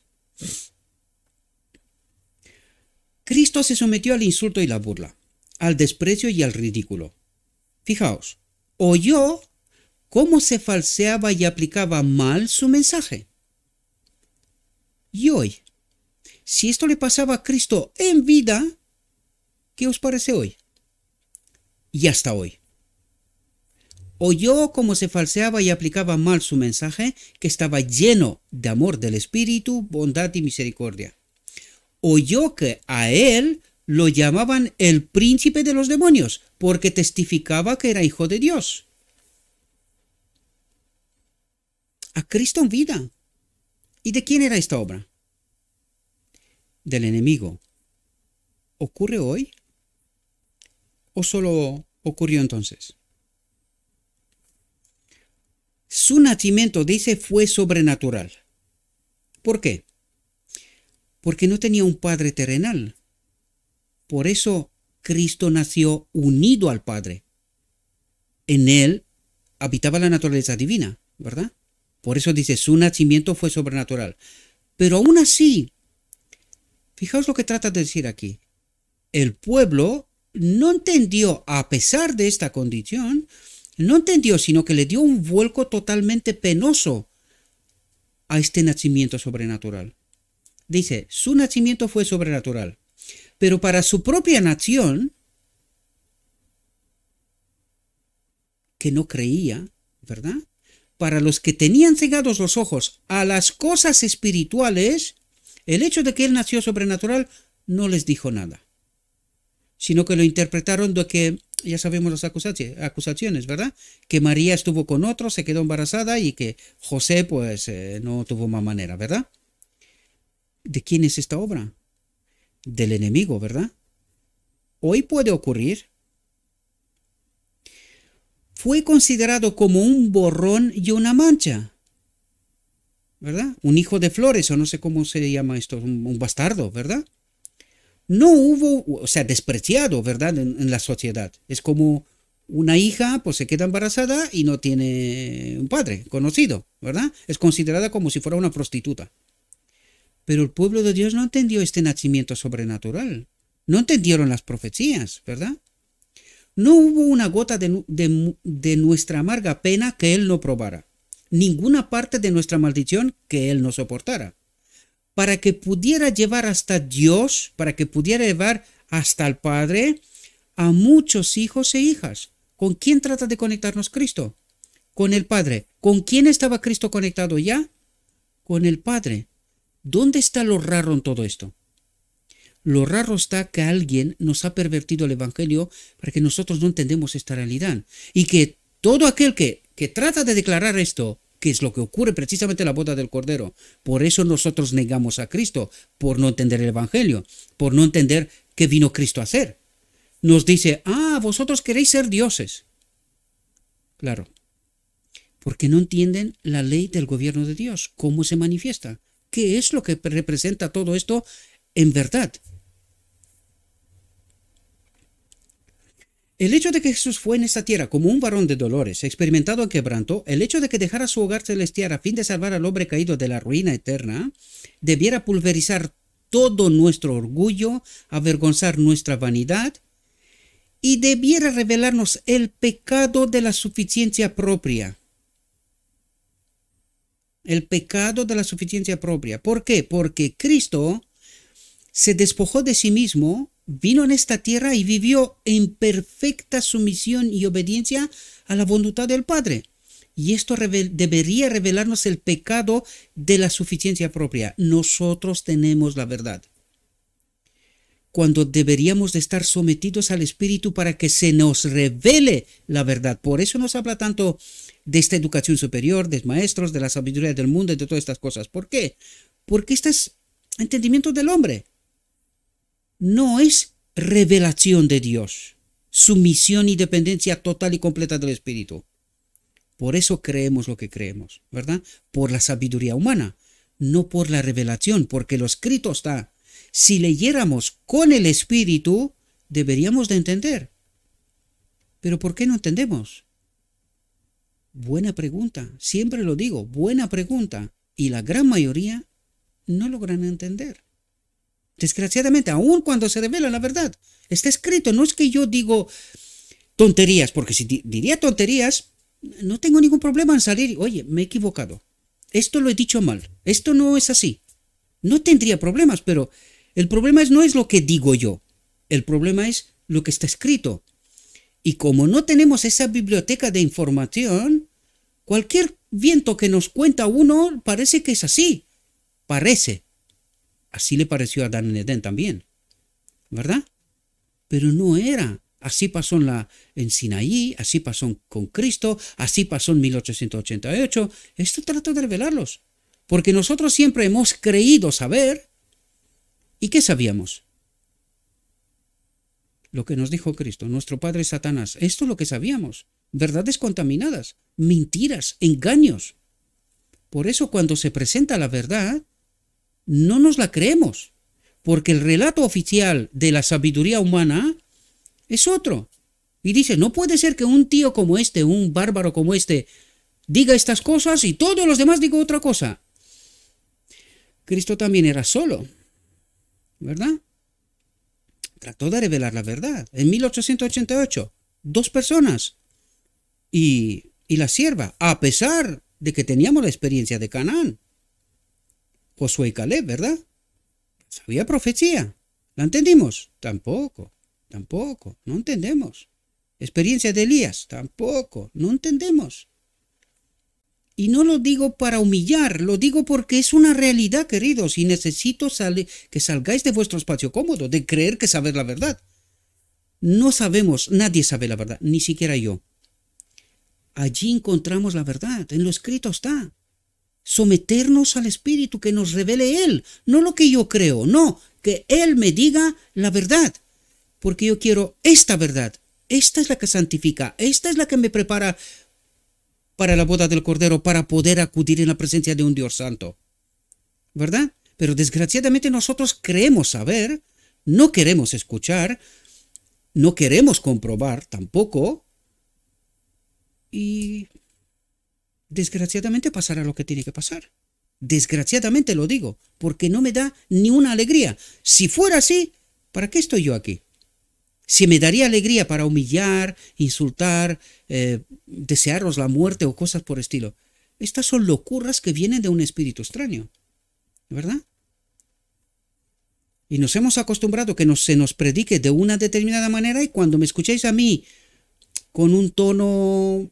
Cristo se sometió al insulto y la burla, al desprecio y al ridículo. Fijaos, oyó cómo se falseaba y aplicaba mal su mensaje. Y hoy, si esto le pasaba a Cristo en vida, ¿qué os parece hoy? Y hasta hoy. Oyó cómo se falseaba y aplicaba mal su mensaje, que estaba lleno de amor del Espíritu, bondad y misericordia. Oyó que a él lo llamaban el príncipe de los demonios, porque testificaba que era hijo de Dios. A Cristo en vida. ¿Y de quién era esta obra? Del enemigo. ¿Ocurre hoy? ¿O solo ocurrió entonces? Su nacimiento, dice, fue sobrenatural. ¿Por qué? Porque no tenía un padre terrenal. Por eso Cristo nació unido al Padre. En él habitaba la naturaleza divina, ¿verdad? Por eso dice, su nacimiento fue sobrenatural. Pero aún así, fijaos lo que trata de decir aquí. El pueblo no entendió, a pesar de esta condición, no entendió, sino que le dio un vuelco totalmente penoso a este nacimiento sobrenatural. Dice, su nacimiento fue sobrenatural. Pero para su propia nación, que no creía, ¿verdad? Para los que tenían cegados los ojos a las cosas espirituales, el hecho de que él nació sobrenatural no les dijo nada, sino que lo interpretaron de que ya sabemos las acusaciones, ¿verdad? Que María estuvo con otro, se quedó embarazada y que José pues no tuvo más manera, ¿verdad? ¿De quién es esta obra? Del enemigo, ¿verdad? Hoy puede ocurrir. Fue considerado como un borrón y una mancha, ¿verdad? Un hijo de flores, o no sé cómo se llama esto, un bastardo, ¿verdad? No hubo, o sea, despreciado, ¿verdad? En la sociedad. Es como una hija, pues se queda embarazada y no tiene un padre conocido, ¿verdad? Es considerada como si fuera una prostituta. Pero el pueblo de Dios no entendió este nacimiento sobrenatural. No entendieron las profecías, ¿verdad? No hubo una gota de nuestra amarga pena que Él no probara. Ninguna parte de nuestra maldición que Él no soportara. Para que pudiera llevar hasta Dios, para que pudiera llevar hasta el Padre a muchos hijos e hijas. ¿Con quién trata de conectarnos Cristo? Con el Padre. ¿Con quién estaba Cristo conectado ya? Con el Padre. ¿Dónde está lo raro en todo esto? Lo raro está que alguien nos ha pervertido el Evangelio para que nosotros no entendemos esta realidad. Y que todo aquel que trata de declarar esto, que es lo que ocurre precisamente en la boda del Cordero, por eso nosotros negamos a Cristo, por no entender el Evangelio, por no entender qué vino Cristo a hacer. Nos dice, vosotros queréis ser dioses. Claro, porque no entienden la ley del gobierno de Dios, cómo se manifiesta, qué es lo que representa todo esto en verdad. El hecho de que Jesús fue en esta tierra como un varón de dolores, experimentado en quebranto, el hecho de que dejara su hogar celestial a fin de salvar al hombre caído de la ruina eterna, debiera pulverizar todo nuestro orgullo, avergonzar nuestra vanidad y debiera revelarnos el pecado de la suficiencia propia. El pecado de la suficiencia propia. ¿Por qué? Porque Cristo se despojó de sí mismo, vino en esta tierra y vivió en perfecta sumisión y obediencia a la voluntad del Padre. Y esto debería revelarnos el pecado de la suficiencia propia. Nosotros tenemos la verdad. Cuando deberíamos de estar sometidos al Espíritu para que se nos revele la verdad. Por eso nos habla tanto de esta educación superior, de maestros, de la sabiduría del mundo y de todas estas cosas. ¿Por qué? Porque este es entendimiento del hombre. No es revelación de Dios, sumisión y dependencia total y completa del Espíritu. Por eso creemos lo que creemos, ¿verdad? Por la sabiduría humana, no por la revelación, porque lo escrito está. Si leyéramos con el Espíritu, deberíamos de entender. ¿Pero por qué no entendemos? Buena pregunta, siempre lo digo, buena pregunta. Y la gran mayoría no logran entender. Desgraciadamente, aun cuando se revela la verdad, está escrito. No es que yo digo tonterías, porque si diría tonterías, no tengo ningún problema en salir. Oye, me he equivocado. Esto lo he dicho mal. Esto no es así. No tendría problemas, pero el problema no es lo que digo yo. El problema es lo que está escrito. Y como no tenemos esa biblioteca de información, cualquier viento que nos cuenta uno parece que es así. Parece. Así le pareció a Adán en Edén también, ¿verdad? Pero no era. Así pasó en Sinaí, así pasó con Cristo, así pasó en 1888. Esto trato de revelarlos, porque nosotros siempre hemos creído saber. ¿Y qué sabíamos? Lo que nos dijo Cristo, nuestro padre Satanás. Esto es lo que sabíamos. Verdades contaminadas, mentiras, engaños. Por eso cuando se presenta la verdad, no nos la creemos, porque el relato oficial de la sabiduría humana es otro. Y dice, no puede ser que un tío como este, un bárbaro como este, diga estas cosas y todos los demás digan otra cosa. Cristo también era solo, ¿verdad? Trató de revelar la verdad. En 1888, 2 personas y la sierva, a pesar de que teníamos la experiencia de Canaán. Josué y Caleb, ¿verdad? ¿Sabía profecía? ¿La entendimos? Tampoco, no entendemos. Experiencia de Elías, tampoco, no entendemos. Y no lo digo para humillar, lo digo porque es una realidad, queridos, y necesito que salgáis de vuestro espacio cómodo, de creer que saber la verdad. No sabemos, nadie sabe la verdad, ni siquiera yo. Allí encontramos la verdad, en lo escrito está. Someternos al Espíritu, que nos revele Él, no lo que yo creo, no, que Él me diga la verdad, porque yo quiero esta verdad. Esta es la que santifica, esta es la que me prepara para la boda del Cordero, para poder acudir en la presencia de un Dios santo, ¿verdad? Pero desgraciadamente nosotros creemos saber, no queremos escuchar, no queremos comprobar tampoco, y desgraciadamente pasará lo que tiene que pasar. Desgraciadamente lo digo, porque no me da ni una alegría. Si fuera así, ¿para qué estoy yo aquí? Si me daría alegría para humillar, insultar, desearos la muerte o cosas por estilo. Estas son locuras que vienen de un espíritu extraño, ¿verdad? Y nos hemos acostumbrado que se nos predique de una determinada manera, y cuando me escucháis a mí con un tono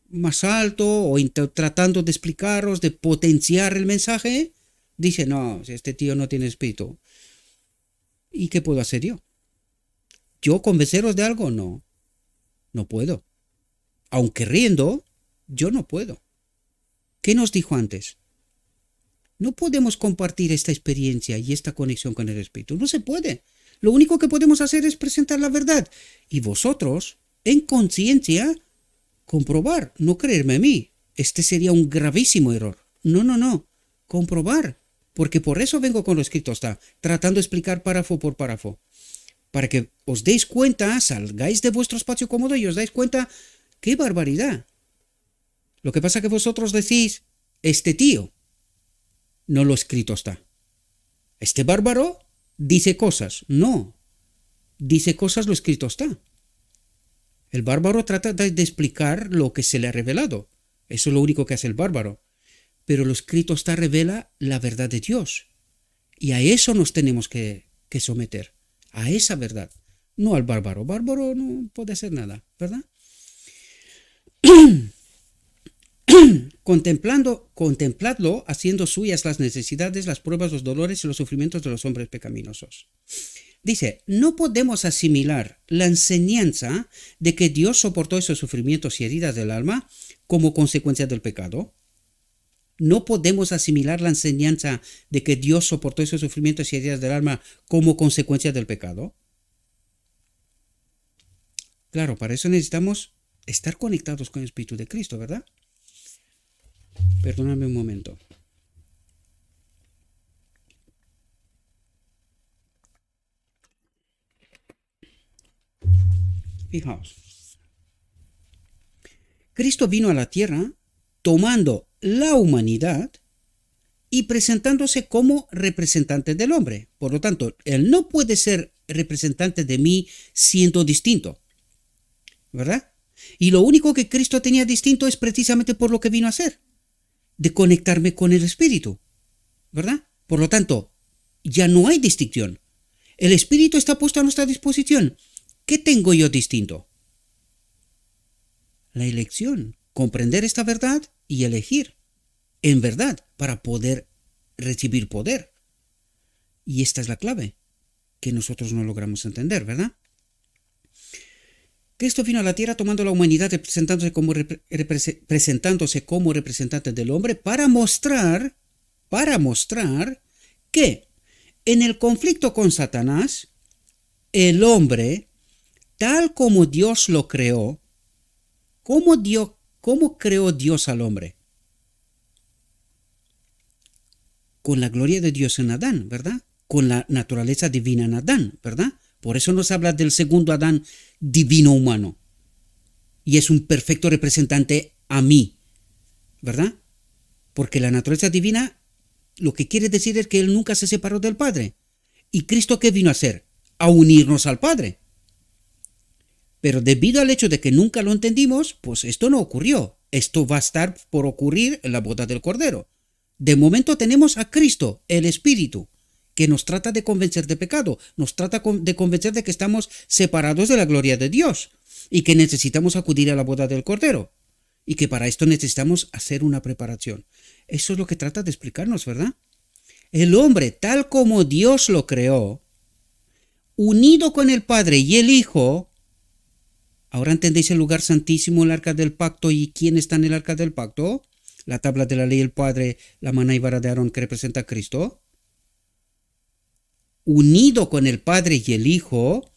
más alto o tratando de explicaros, de potenciar el mensaje, dice, no, este tío no tiene espíritu. ¿Y qué puedo hacer yo? ¿Yo convenceros de algo? No, no puedo. Aunque riendo, yo no puedo. ¿Qué nos dijo antes? No podemos compartir esta experiencia y esta conexión con el Espíritu. No se puede. Lo único que podemos hacer es presentar la verdad. Y vosotros, en conciencia, comprobar, no creerme a mí. Este sería un gravísimo error. No, no, no. Comprobar. Porque por eso vengo con lo escrito está, tratando de explicar párrafo por párrafo. Para que os deis cuenta, salgáis de vuestro espacio cómodo y os dais cuenta, ¡qué barbaridad! Lo que pasa es que vosotros decís, este tío, no lo escrito está. Este bárbaro dice cosas. No, dice cosas, lo escrito está. El bárbaro trata de explicar lo que se le ha revelado. Eso es lo único que hace el bárbaro. Pero lo escrito está revela la verdad de Dios. Y a eso nos tenemos que someter. A esa verdad. No al bárbaro. Bárbaro no puede hacer nada, ¿verdad? Contempladlo haciendo suyas las necesidades, las pruebas, los dolores y los sufrimientos de los hombres pecaminosos. Dice, no podemos asimilar la enseñanza de que Dios soportó esos sufrimientos y heridas del alma como consecuencia del pecado. No podemos asimilar la enseñanza de que Dios soportó esos sufrimientos y heridas del alma como consecuencia del pecado. Claro, para eso necesitamos estar conectados con el Espíritu de Cristo, ¿verdad? Perdóname un momento. Fijaos. Cristo vino a la tierra tomando la humanidad y presentándose como representante del hombre. Por lo tanto, Él no puede ser representante de mí siendo distinto, ¿verdad? Y lo único que Cristo tenía distinto es precisamente por lo que vino a hacer, de conectarme con el Espíritu, ¿verdad? Por lo tanto, ya no hay distinción. El Espíritu está puesto a nuestra disposición. ¿Qué tengo yo distinto? La elección, comprender esta verdad y elegir en verdad para poder recibir poder. Y esta es la clave que nosotros no logramos entender, ¿verdad? Cristo vino a la tierra tomando la humanidad, presentándose como representante del hombre para mostrar que en el conflicto con Satanás, el hombre, tal como Dios lo creó, ¿cómo creó Dios al hombre? Con la gloria de Dios en Adán, ¿verdad? Con la naturaleza divina en Adán, ¿verdad? Por eso nos habla del segundo Adán divino humano. Y es un perfecto representante a mí, ¿verdad? Porque la naturaleza divina lo que quiere decir es que Él nunca se separó del Padre. ¿Y Cristo qué vino a hacer? A unirnos al Padre. Pero debido al hecho de que nunca lo entendimos, pues esto no ocurrió. Esto va a estar por ocurrir en la boda del Cordero. De momento tenemos a Cristo, el Espíritu, que nos trata de convencer de pecado, nos trata de convencer de que estamos separados de la gloria de Dios y que necesitamos acudir a la boda del Cordero y que para esto necesitamos hacer una preparación. Eso es lo que trata de explicarnos, ¿verdad? El hombre, tal como Dios lo creó, unido con el Padre y el Hijo, Ahora entendéis el lugar santísimo, el arca del pacto y quién está en el arca del pacto. La tabla de la ley, el Padre, la maná y vara de Aarón que representa a Cristo. Unido con el Padre y el Hijo,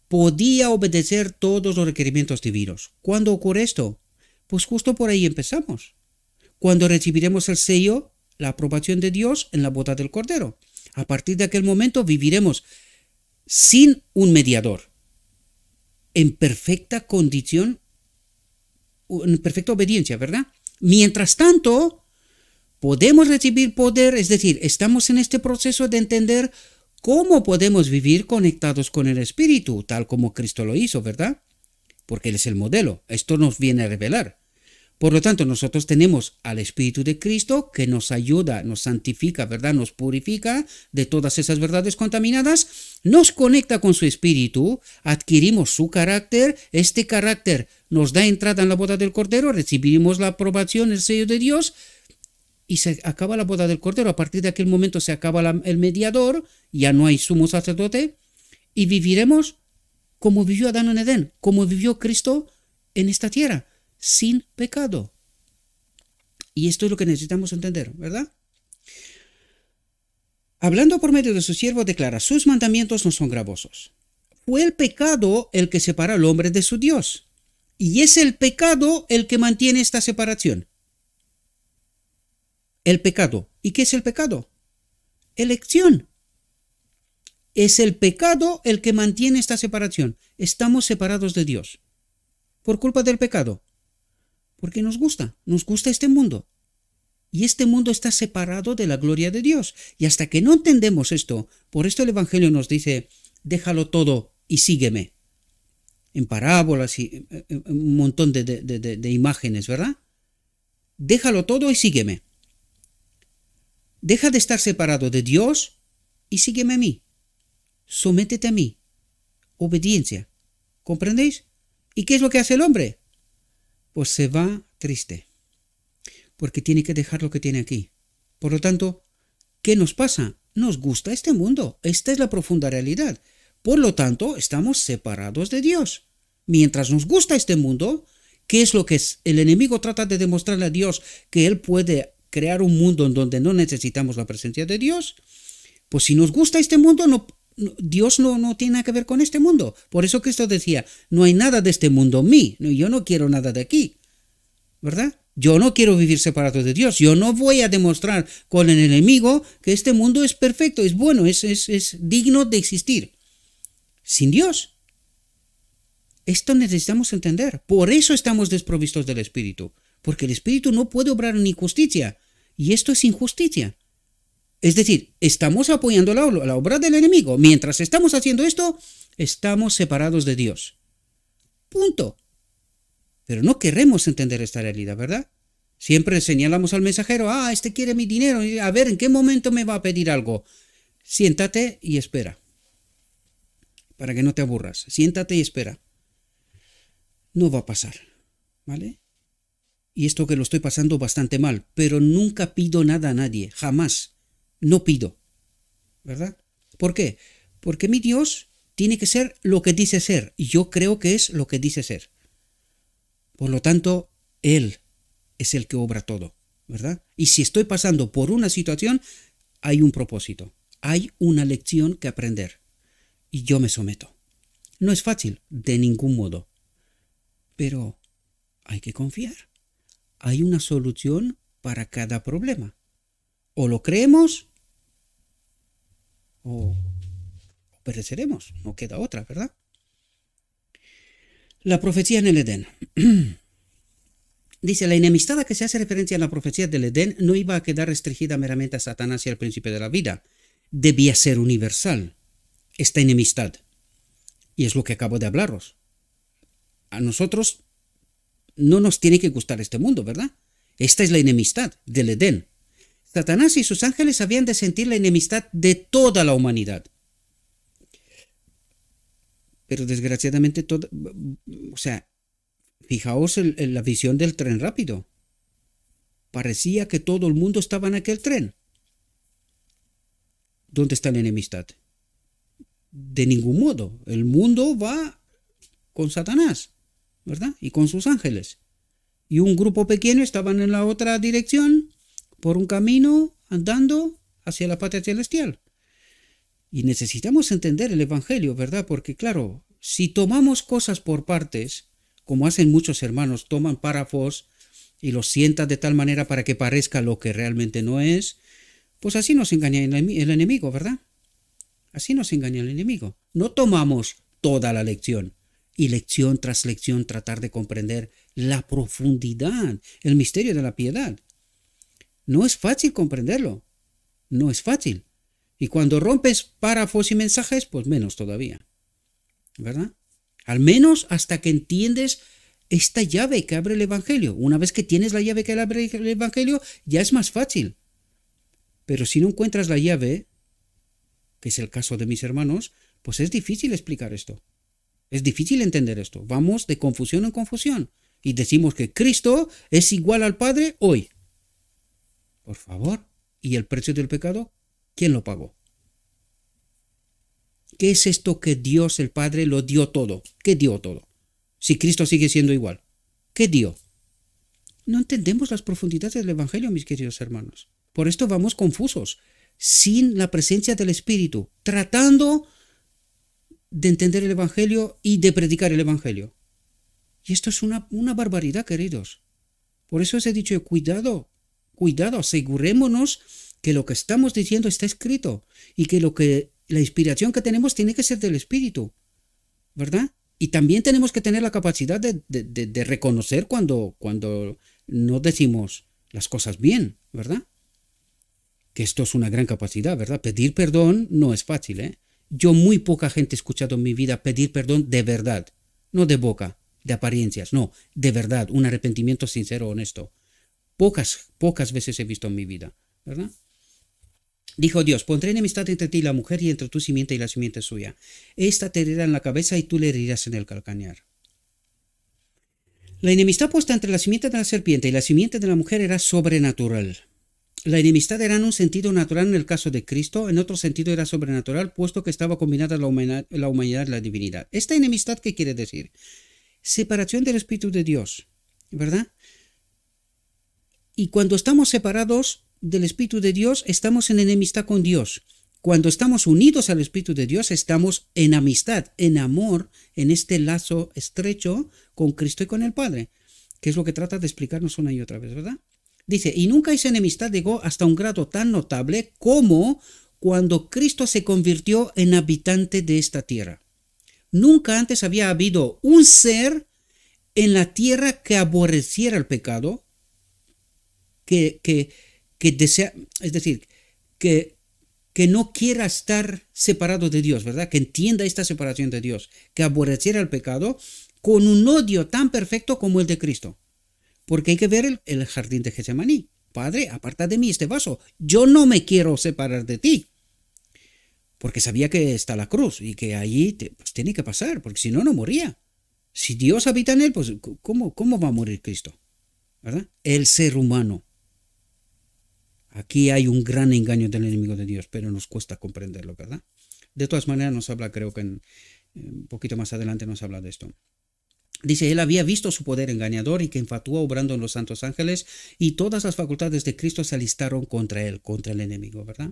podía obedecer todos los requerimientos divinos. ¿Cuándo ocurre esto? Pues justo por ahí empezamos. Cuando recibiremos el sello, la aprobación de Dios en la boda del Cordero. A partir de aquel momento viviremos sin un mediador, en perfecta condición, en perfecta obediencia, ¿verdad? Mientras tanto, podemos recibir poder, es decir, estamos en este proceso de entender cómo podemos vivir conectados con el Espíritu, tal como Cristo lo hizo, ¿verdad? Porque Él es el modelo. Esto nos viene a revelar. Por lo tanto, nosotros tenemos al Espíritu de Cristo que nos ayuda, nos santifica, ¿verdad? Nos purifica de todas esas verdades contaminadas, nos conecta con su Espíritu, adquirimos su carácter, este carácter nos da entrada en la boda del Cordero, recibimos la aprobación, el sello de Dios, y se acaba la boda del Cordero. A partir de aquel momento se acaba el mediador, ya no hay sumo sacerdote, y viviremos como vivió Adán en Edén, como vivió Cristo en esta tierra, sin pecado. Y esto es lo que necesitamos entender, ¿verdad? Hablando por medio de su siervo, declara, sus mandamientos no son gravosos. Fue el pecado el que separa al hombre de su Dios. Y es el pecado el que mantiene esta separación. El pecado. ¿Y qué es el pecado? Elección. Es el pecado el que mantiene esta separación. Estamos separados de Dios. ¿Por culpa del pecado? Porque nos gusta este mundo. Y este mundo está separado de la gloria de Dios. Y hasta que no entendemos esto, por esto el Evangelio nos dice, déjalo todo y sígueme. En parábolas y un montón de imágenes, ¿verdad? Déjalo todo y sígueme. Deja de estar separado de Dios y sígueme a mí. Sométete a mí. Obediencia. ¿Comprendéis? ¿Y qué es lo que hace el hombre? Pues se va triste, porque tiene que dejar lo que tiene aquí. Por lo tanto, ¿qué nos pasa? Nos gusta este mundo. Esta es la profunda realidad. Por lo tanto, estamos separados de Dios. Mientras nos gusta este mundo, ¿qué es lo que es? El enemigo trata de demostrarle a Dios que Él puede crear un mundo en donde no necesitamos la presencia de Dios. Pues si nos gusta este mundo, Dios no tiene nada que ver con este mundo. Por eso Cristo decía, no hay nada de este mundo en mí. Yo no quiero nada de aquí. ¿Verdad? Yo no quiero vivir separado de Dios. Yo no voy a demostrar con el enemigo que este mundo es perfecto, es bueno, es digno de existir. Sin Dios. Esto necesitamos entender. Por eso estamos desprovistos del Espíritu. Porque el Espíritu no puede obrar en injusticia. Y esto es injusticia. Es decir, estamos apoyando la obra del enemigo. Mientras estamos haciendo esto, estamos separados de Dios. Punto. Pero no queremos entender esta realidad, ¿verdad? Siempre señalamos al mensajero, este quiere mi dinero, a ver, ¿en qué momento me va a pedir algo? Siéntate y espera. Para que no te aburras. Siéntate y espera. No va a pasar, ¿vale? Y esto que lo estoy pasando bastante mal, pero nunca pido nada a nadie, jamás. No pido, ¿verdad? ¿Por qué? Porque mi Dios tiene que ser lo que dice ser, y yo creo que es lo que dice ser. Por lo tanto, Él es el que obra todo, ¿verdad? Y si estoy pasando por una situación, hay un propósito, hay una lección que aprender, y yo me someto. No es fácil, de ningún modo, pero hay que confiar. Hay una solución para cada problema. O lo creemos o pereceremos. No queda otra, ¿verdad? La profecía en el Edén. Dice, la enemistad a que se hace referencia en la profecía del Edén no iba a quedar restringida meramente a Satanás y al principio de la vida. Debía ser universal, esta enemistad. Y es lo que acabo de hablaros. A nosotros no nos tiene que gustar este mundo, ¿verdad? Esta es la enemistad del Edén. Satanás y sus ángeles habían de sentir la enemistad de toda la humanidad. Pero desgraciadamente, fijaos en la visión del tren rápido. Parecía que todo el mundo estaba en aquel tren. ¿Dónde está la enemistad? De ningún modo. El mundo va con Satanás. ¿verdad? Y con sus ángeles. Y un grupo pequeño estaban en la otra dirección, por un camino, andando hacia la patria celestial. Y necesitamos entender el Evangelio, ¿verdad? Porque claro, si tomamos cosas por partes, como hacen muchos hermanos, toman párrafos y los sientan de tal manera para que parezca lo que realmente no es, pues así nos engaña el enemigo, ¿verdad? Así nos engaña el enemigo. No tomamos toda la lección y lección tras lección tratar de comprender la profundidad, el misterio de la piedad. No es fácil comprenderlo, no es fácil. Y cuando rompes párrafos y mensajes, pues menos todavía, ¿verdad? Al menos hasta que entiendes esta llave que abre el Evangelio. Una vez que tienes la llave que abre el Evangelio, ya es más fácil. Pero si no encuentras la llave, que es el caso de mis hermanos, pues es difícil explicar esto. Es difícil entender esto. Vamos de confusión en confusión. Y decimos que Cristo es igual al Padre hoy. Por favor. ¿Y el precio del pecado? ¿Quién lo pagó? ¿Qué es esto que Dios el Padre lo dio todo? ¿Qué dio todo? Si Cristo sigue siendo igual. ¿Qué dio? No entendemos las profundidades del Evangelio, mis queridos hermanos. Por esto vamos confusos, sin la presencia del Espíritu, tratando de entender el Evangelio y de predicar el Evangelio. Y esto es una barbaridad, queridos. Por eso os he dicho, cuidado, asegurémonos que lo que estamos diciendo está escrito y que la inspiración que tenemos tiene que ser del Espíritu, ¿verdad? Y también tenemos que tener la capacidad de reconocer cuando no decimos las cosas bien, ¿verdad? Que esto es una gran capacidad, ¿verdad? Pedir perdón no es fácil, ¿eh? Yo muy poca gente he escuchado en mi vida pedir perdón de verdad, no de boca, de apariencias, no, de verdad, un arrepentimiento sincero, honesto. Pocas veces he visto en mi vida, ¿verdad? Dijo Dios, pondré enemistad entre ti y la mujer y entre tu simiente y la simiente suya. Esta te herirá en la cabeza y tú le herirás en el calcañar. La enemistad puesta entre la simiente de la serpiente y la simiente de la mujer era sobrenatural. La enemistad era en un sentido natural en el caso de Cristo, en otro sentido era sobrenatural, puesto que estaba combinada la humanidad y la divinidad. ¿Esta enemistad qué quiere decir? Separación del Espíritu de Dios, ¿verdad? Y cuando estamos separados del Espíritu de Dios, estamos en enemistad con Dios. Cuando estamos unidos al Espíritu de Dios, estamos en amistad, en amor, en este lazo estrecho con Cristo y con el Padre, que es lo que trata de explicarnos una y otra vez, ¿verdad? Dice, y nunca esa enemistad llegó hasta un grado tan notable como cuando Cristo se convirtió en habitante de esta tierra. Nunca antes había habido un ser en la tierra que aborreciera el pecado, que desea, es decir, que no quiera estar separado de Dios, ¿verdad? Que entienda esta separación de Dios, que aborreciera el pecado con un odio tan perfecto como el de Cristo. Porque hay que ver el jardín de Getsemaní. Padre, aparta de mí este vaso. Yo no me quiero separar de ti. Porque sabía que está la cruz y que allí pues tiene que pasar, porque si no, no moría. Si Dios habita en él, pues ¿cómo va a morir Cristo? ¿Verdad? El ser humano. Aquí hay un gran engaño del enemigo de Dios, pero nos cuesta comprenderlo, ¿verdad? De todas maneras nos habla, creo que un poquito más adelante nos habla de esto. Dice, él había visto su poder engañador y que infatuó obrando en los santos ángeles y todas las facultades de Cristo se alistaron contra él, contra el enemigo, ¿verdad?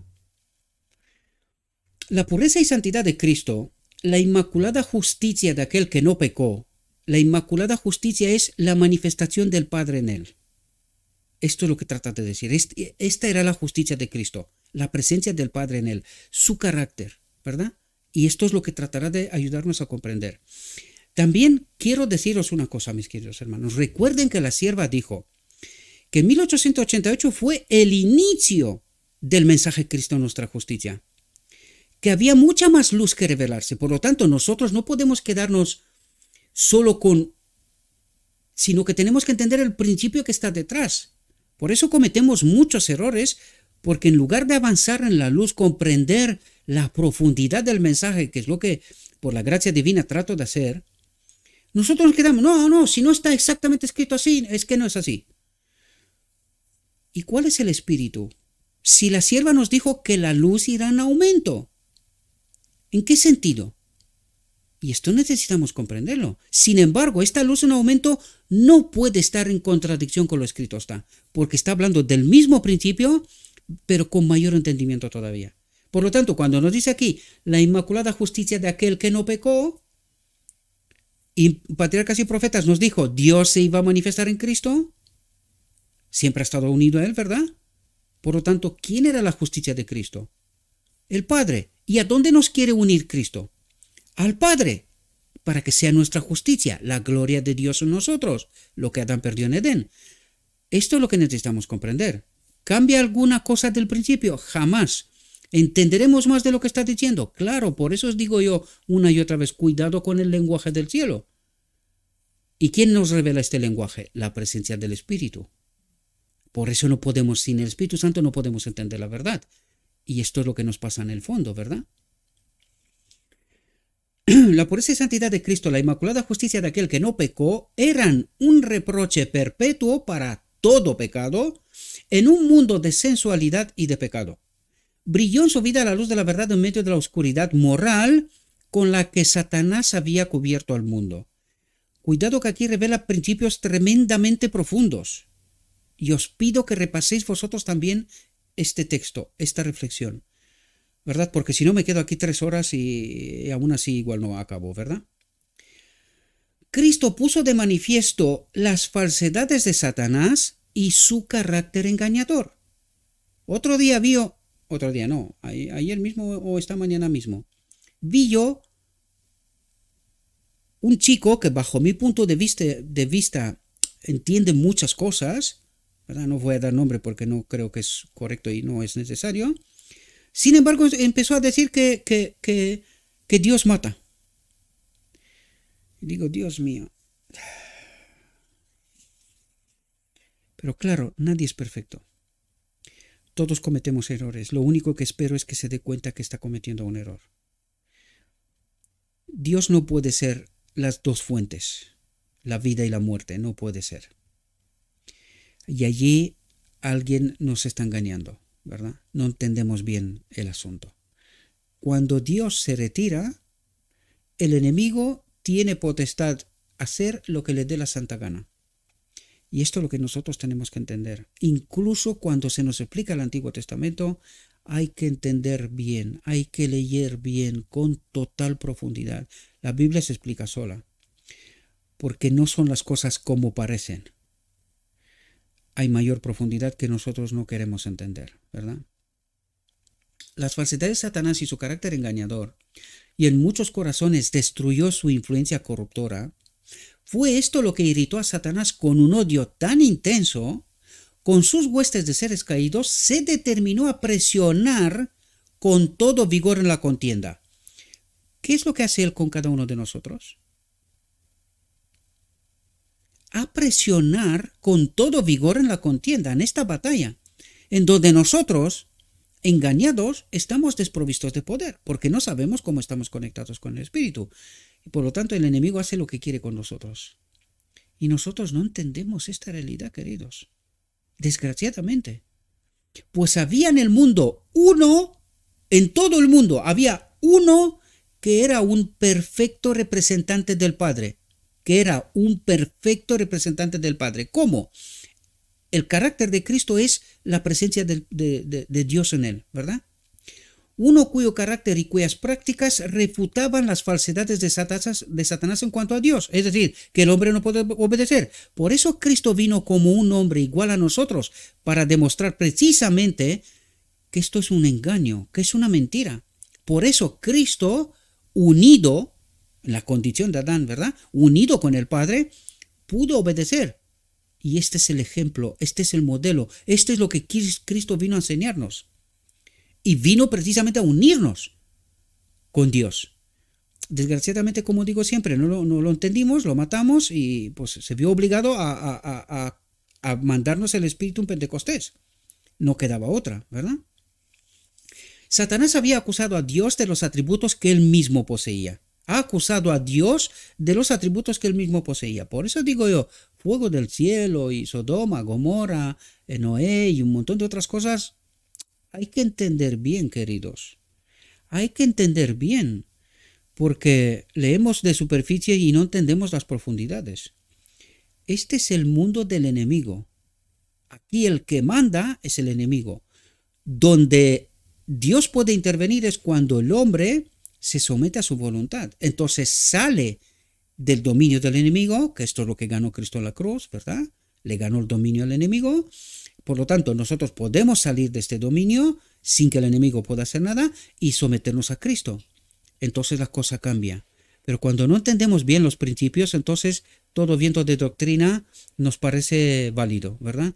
La pureza y santidad de Cristo, la inmaculada justicia de aquel que no pecó, la inmaculada justicia es la manifestación del Padre en él. Esto es lo que trata de decir. Esta era la justicia de Cristo, la presencia del Padre en él, su carácter, ¿verdad? Y esto es lo que tratará de ayudarnos a comprender. También quiero deciros una cosa, mis queridos hermanos. Recuerden que la sierva dijo que en 1888 fue el inicio del mensaje Cristo nuestra justicia, que había mucha más luz que revelarse. Por lo tanto, nosotros no podemos quedarnos solo sino que tenemos que entender el principio que está detrás. Por eso cometemos muchos errores, porque en lugar de avanzar en la luz, comprender la profundidad del mensaje, que es lo que por la gracia divina trato de hacer, nosotros nos quedamos, no, si no está exactamente escrito así, es que no es así. ¿Y cuál es el espíritu? Si la sierva nos dijo que la luz irá en aumento, ¿en qué sentido? Y esto necesitamos comprenderlo. Sin embargo, esta luz en aumento no puede estar en contradicción con lo escrito está, porque está hablando del mismo principio, pero con mayor entendimiento todavía. Por lo tanto, cuando nos dice aquí la inmaculada justicia de aquel que no pecó, y patriarcas y profetas nos dijo, Dios se iba a manifestar en Cristo, siempre ha estado unido a él, ¿verdad? Por lo tanto, ¿quién era la justicia de Cristo? El Padre. ¿Y a dónde nos quiere unir Cristo? Al Padre, para que sea nuestra justicia, la gloria de Dios en nosotros, lo que Adán perdió en Edén. Esto es lo que necesitamos comprender. ¿Cambia alguna cosa del principio? Jamás. ¿Entenderemos más de lo que está diciendo? Claro, por eso os digo yo una y otra vez, cuidado con el lenguaje del cielo. ¿Y quién nos revela este lenguaje? La presencia del Espíritu. Por eso no podemos, sin el Espíritu Santo no podemos entender la verdad. Y esto es lo que nos pasa en el fondo, ¿verdad? La pureza y santidad de Cristo, la inmaculada justicia de aquel que no pecó, eran un reproche perpetuo para todo pecado en un mundo de sensualidad y de pecado. Brilló en su vida la luz de la verdad en medio de la oscuridad moral con la que Satanás había cubierto al mundo. Cuidado que aquí revela principios tremendamente profundos. Y os pido que repaséis vosotros también este texto, esta reflexión. ¿Verdad? Porque si no me quedo aquí 3 horas y aún así igual no acabo, ¿verdad? Cristo puso de manifiesto las falsedades de Satanás y su carácter engañador. Ayer mismo o esta mañana mismo, vi yo un chico que bajo mi punto de vista entiende muchas cosas, ¿verdad? No voy a dar nombre porque no creo que es correcto y no es necesario. Sin embargo, empezó a decir que Dios mata. Y digo, Dios mío. Pero claro, nadie es perfecto. Todos cometemos errores. Lo único que espero es que se dé cuenta que está cometiendo un error. Dios no puede ser las dos fuentes, la vida y la muerte, no puede ser. Y allí alguien nos está engañando, ¿verdad? No entendemos bien el asunto. Cuando Dios se retira, el enemigo tiene potestad a hacer lo que le dé la santa gana. Y esto es lo que nosotros tenemos que entender. Incluso cuando se nos explica el Antiguo Testamento, hay que entender bien, hay que leer bien, con total profundidad. La Biblia se explica sola, porque no son las cosas como parecen. Hay mayor profundidad que nosotros no queremos entender, ¿verdad? Las falsedades de Satanás y su carácter engañador, y en muchos corazones destruyó su influencia corruptora, fue esto lo que irritó a Satanás con un odio tan intenso, con sus huestes de seres caídos, se determinó a presionar con todo vigor en la contienda. ¿Qué es lo que hace él con cada uno de nosotros? A presionar con todo vigor en la contienda, en esta batalla, en donde nosotros, engañados, estamos desprovistos de poder, porque no sabemos cómo estamos conectados con el Espíritu. Y por lo tanto el enemigo hace lo que quiere con nosotros. Y nosotros no entendemos esta realidad, queridos. Desgraciadamente. Pues había en el mundo en todo el mundo, había uno que era un perfecto representante del Padre. ¿Cómo? El carácter de Cristo es la presencia de Dios en él, ¿verdad? Uno cuyo carácter y cuyas prácticas refutaban las falsedades de Satanás en cuanto a Dios, es decir, que el hombre no puede obedecer. Por eso Cristo vino como un hombre igual a nosotros, para demostrar precisamente que esto es un engaño, que es una mentira. Por eso Cristo, unido, en la condición de Adán, ¿verdad? Unido con el Padre, pudo obedecer. Y este es el ejemplo, este es el modelo, este es lo que Cristo vino a enseñarnos. Y vino precisamente a unirnos con Dios. Desgraciadamente, como digo siempre, no lo entendimos, lo matamos y pues se vio obligado a mandarnos el Espíritu en Pentecostés. No quedaba otra, ¿verdad? Satanás había acusado a Dios de los atributos que él mismo poseía. Ha acusado a Dios de los atributos que él mismo poseía. Por eso digo yo, fuego del cielo y Sodoma, Gomorra, Noé y un montón de otras cosas. Hay que entender bien, queridos. Hay que entender bien. porque leemos de superficie y no entendemos las profundidades. Este es el mundo del enemigo. Aquí el que manda es el enemigo. Donde Dios puede intervenir es cuando el hombre se somete a su voluntad. Entonces sale del dominio del enemigo, que esto es lo que ganó Cristo en la cruz, ¿verdad? Le ganó el dominio al enemigo. Por lo tanto, nosotros podemos salir de este dominio sin que el enemigo pueda hacer nada y someternos a Cristo. Entonces la cosa cambia. Pero cuando no entendemos bien los principios, entonces todo viento de doctrina nos parece válido, ¿verdad?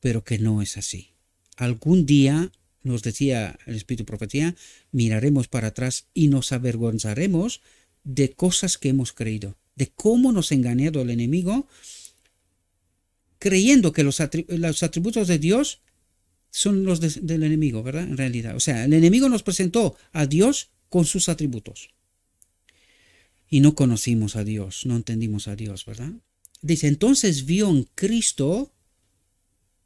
Pero que no es así. Algún día, nos decía el Espíritu Profecía, miraremos para atrás y nos avergonzaremos de cosas que hemos creído, de cómo nos ha engañado el enemigo, creyendo que los atributos de Dios son los del enemigo, ¿verdad? En realidad. O sea, el enemigo nos presentó a Dios con sus atributos. Y no conocimos a Dios, no entendimos a Dios, ¿verdad? Dice, entonces vio en Cristo,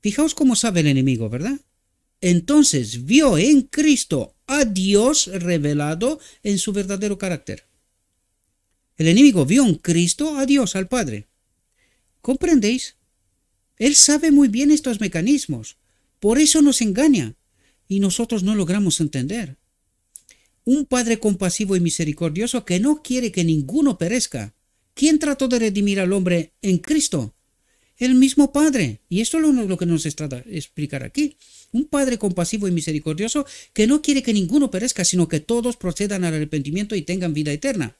fijaos cómo sabe el enemigo, ¿verdad? Entonces vio en Cristo a Dios revelado en su verdadero carácter. El enemigo vio en Cristo a Dios, al Padre. ¿Comprendéis? Él sabe muy bien estos mecanismos. Por eso nos engaña y nosotros no logramos entender. Un Padre compasivo y misericordioso que no quiere que ninguno perezca. ¿Quién trató de redimir al hombre en Cristo? El mismo Padre. Y esto es lo que nos trata de explicar aquí. Un Padre compasivo y misericordioso que no quiere que ninguno perezca, sino que todos procedan al arrepentimiento y tengan vida eterna.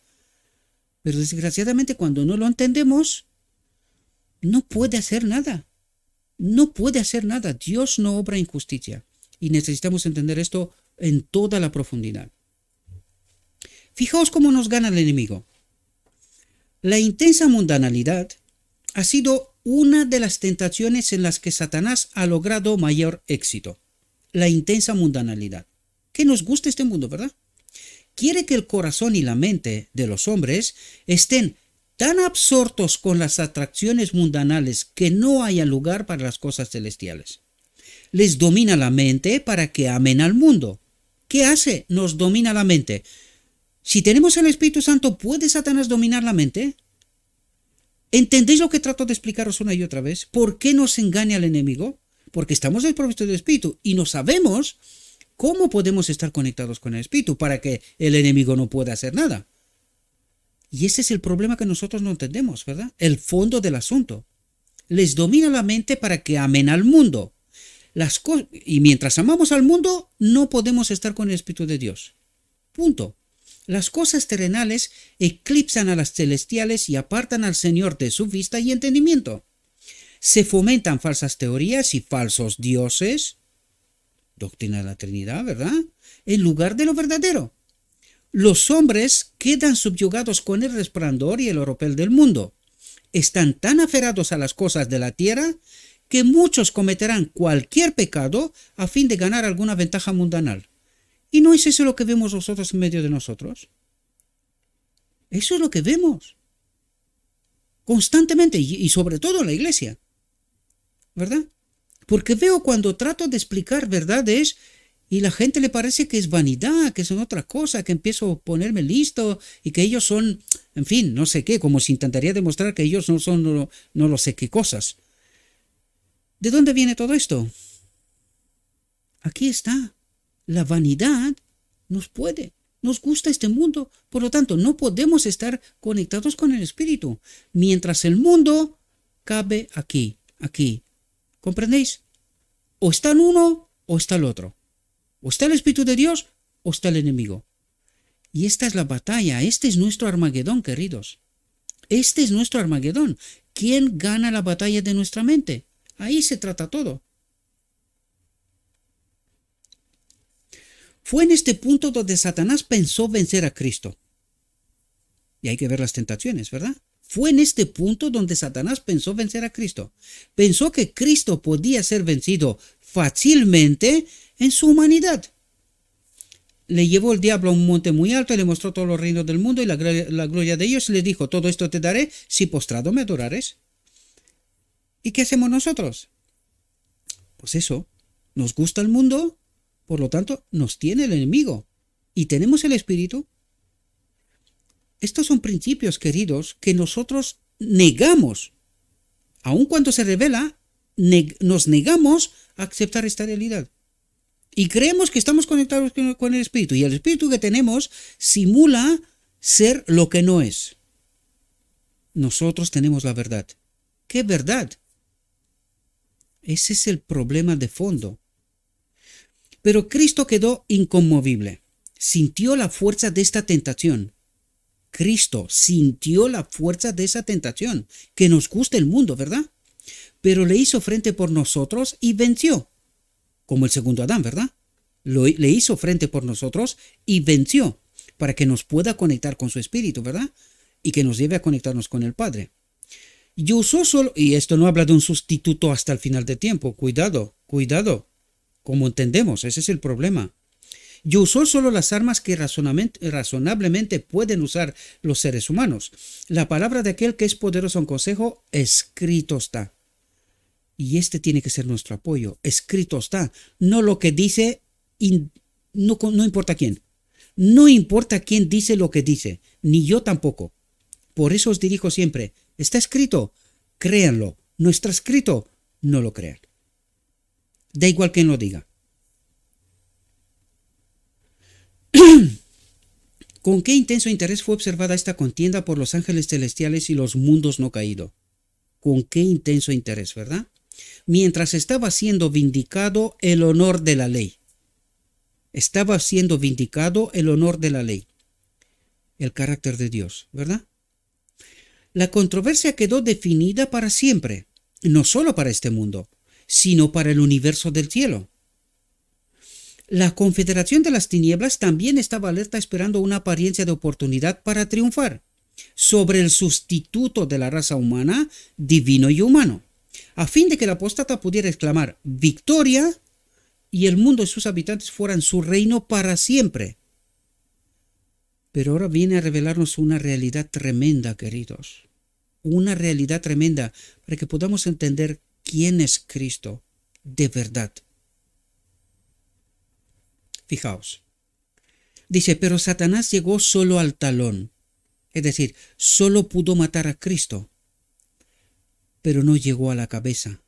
Pero desgraciadamente cuando no lo entendemos, no puede hacer nada. No puede hacer nada. Dios no obra injusticia. Y necesitamos entender esto en toda la profundidad. Fijaos cómo nos gana el enemigo. La intensa mundanalidad ha sido una de las tentaciones en las que Satanás ha logrado mayor éxito. La intensa mundanalidad. Que nos gusta este mundo, ¿verdad? Quiere que el corazón y la mente de los hombres estén tan absortos con las atracciones mundanales que no haya lugar para las cosas celestiales. Les domina la mente para que amen al mundo. ¿Qué hace? Nos domina la mente. Si tenemos el Espíritu Santo, ¿puede Satanás dominar la mente? ¿Entendéis lo que trato de explicaros una y otra vez? ¿Por qué nos engaña el enemigo? Porque estamos desprovistos del Espíritu y no sabemos cómo podemos estar conectados con el Espíritu para que el enemigo no pueda hacer nada. Y ese es el problema que nosotros no entendemos, ¿verdad? El fondo del asunto. Les domina la mente para que amen al mundo. Y mientras amamos al mundo, no podemos estar con el Espíritu de Dios. Punto. Las cosas terrenales eclipsan a las celestiales y apartan al Señor de su vista y entendimiento. Se fomentan falsas teorías y falsos dioses, doctrina de la Trinidad, ¿verdad?, en lugar de lo verdadero. Los hombres quedan subyugados con el resplandor y el oropel del mundo. Están tan aferrados a las cosas de la tierra que muchos cometerán cualquier pecado a fin de ganar alguna ventaja mundanal. ¿Y no es eso lo que vemos nosotros en medio de nosotros? Eso es lo que vemos constantemente y sobre todo en la iglesia, ¿verdad? Porque veo cuando trato de explicar verdades y la gente le parece que es vanidad, que son otra cosa, que empiezo a ponerme listo y que ellos son, en fin, no sé qué, como si intentaría demostrar que ellos no son no lo sé qué cosas. ¿De dónde viene todo esto? Aquí está. La vanidad nos gusta este mundo, por lo tanto no podemos estar conectados con el Espíritu, mientras el mundo cabe aquí. ¿Comprendéis? O está el uno o está el otro. O está el Espíritu de Dios o está el enemigo. Y esta es la batalla, este es nuestro Armagedón, queridos. Este es nuestro Armagedón. ¿Quién gana la batalla de nuestra mente? Ahí se trata todo. Fue en este punto donde Satanás pensó vencer a Cristo. Y hay que ver las tentaciones, ¿verdad? Fue en este punto donde Satanás pensó vencer a Cristo. Pensó que Cristo podía ser vencido fácilmente en su humanidad. Le llevó el diablo a un monte muy alto y le mostró todos los reinos del mundo y la gloria de ellos y le dijo, todo esto te daré si postrado me adorares. ¿Y qué hacemos nosotros? Pues eso, nos gusta el mundo. Por lo tanto, nos tiene el enemigo. ¿Y tenemos el Espíritu? Estos son principios, queridos, que nosotros negamos. Aun cuando se revela, nos negamos a aceptar esta realidad. Y creemos que estamos conectados con el Espíritu. Y el Espíritu que tenemos simula ser lo que no es. Nosotros tenemos la verdad. ¿Qué verdad? Ese es el problema de fondo. Pero Cristo quedó inconmovible. Sintió la fuerza de esta tentación. Cristo sintió la fuerza de esa tentación. Que nos gusta el mundo, ¿verdad? Pero le hizo frente por nosotros y venció. Como el segundo Adán, ¿verdad? Le hizo frente por nosotros y venció. Para que nos pueda conectar con su Espíritu, ¿verdad? Y que nos lleve a conectarnos con el Padre. Y usó solo, y esto no habla de un sustituto hasta el final de tiempo. Cuidado, cuidado. Como entendemos, ese es el problema. Y usó solo las armas que razonablemente pueden usar los seres humanos. La palabra de aquel que es poderoso en consejo, escrito está. Y este tiene que ser nuestro apoyo. Escrito está. No lo que dice, no importa quién. No importa quién dice lo que dice, ni yo tampoco. Por eso os dirijo siempre, está escrito, créanlo. No está escrito, no lo crean. Da igual quien lo diga. ¿Con qué intenso interés fue observada esta contienda por los ángeles celestiales y los mundos no caídos? ¿Con qué intenso interés, verdad? Mientras estaba siendo vindicado el honor de la ley. Estaba siendo vindicado el honor de la ley. El carácter de Dios, ¿verdad? La controversia quedó definida para siempre, no solo para este mundo, sino para el universo del cielo. La confederación de las tinieblas también estaba alerta esperando una apariencia de oportunidad para triunfar sobre el sustituto de la raza humana, divino y humano, a fin de que el apóstata pudiera exclamar victoria y el mundo y sus habitantes fueran su reino para siempre. Pero ahora viene a revelarnos una realidad tremenda, queridos. Una realidad tremenda para que podamos entender quién es Cristo de verdad. Fijaos. Dice, pero Satanás llegó solo al talón. Es decir, solo pudo matar a Cristo. Pero no llegó a la cabeza,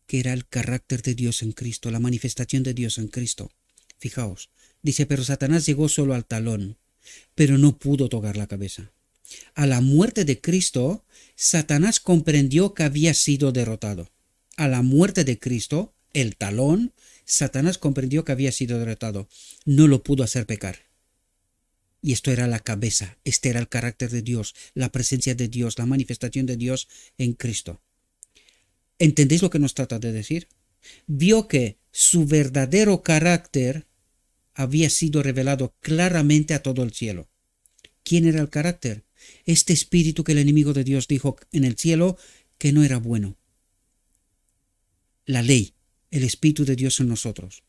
que era el carácter de Dios en Cristo, la manifestación de Dios en Cristo. Fijaos. Dice, pero Satanás llegó solo al talón, pero no pudo tocar la cabeza. A la muerte de Cristo, Satanás comprendió que había sido derrotado. A la muerte de Cristo, el talón, Satanás comprendió que había sido derrotado. No lo pudo hacer pecar. Y esto era la cabeza, este era el carácter de Dios, la presencia de Dios, la manifestación de Dios en Cristo. ¿Entendéis lo que nos trata de decir? Vio que su verdadero carácter había sido revelado claramente a todo el cielo. ¿Quién era el carácter? Este espíritu que el enemigo de Dios dijo en el cielo que no era bueno. La ley, el espíritu de Dios en nosotros.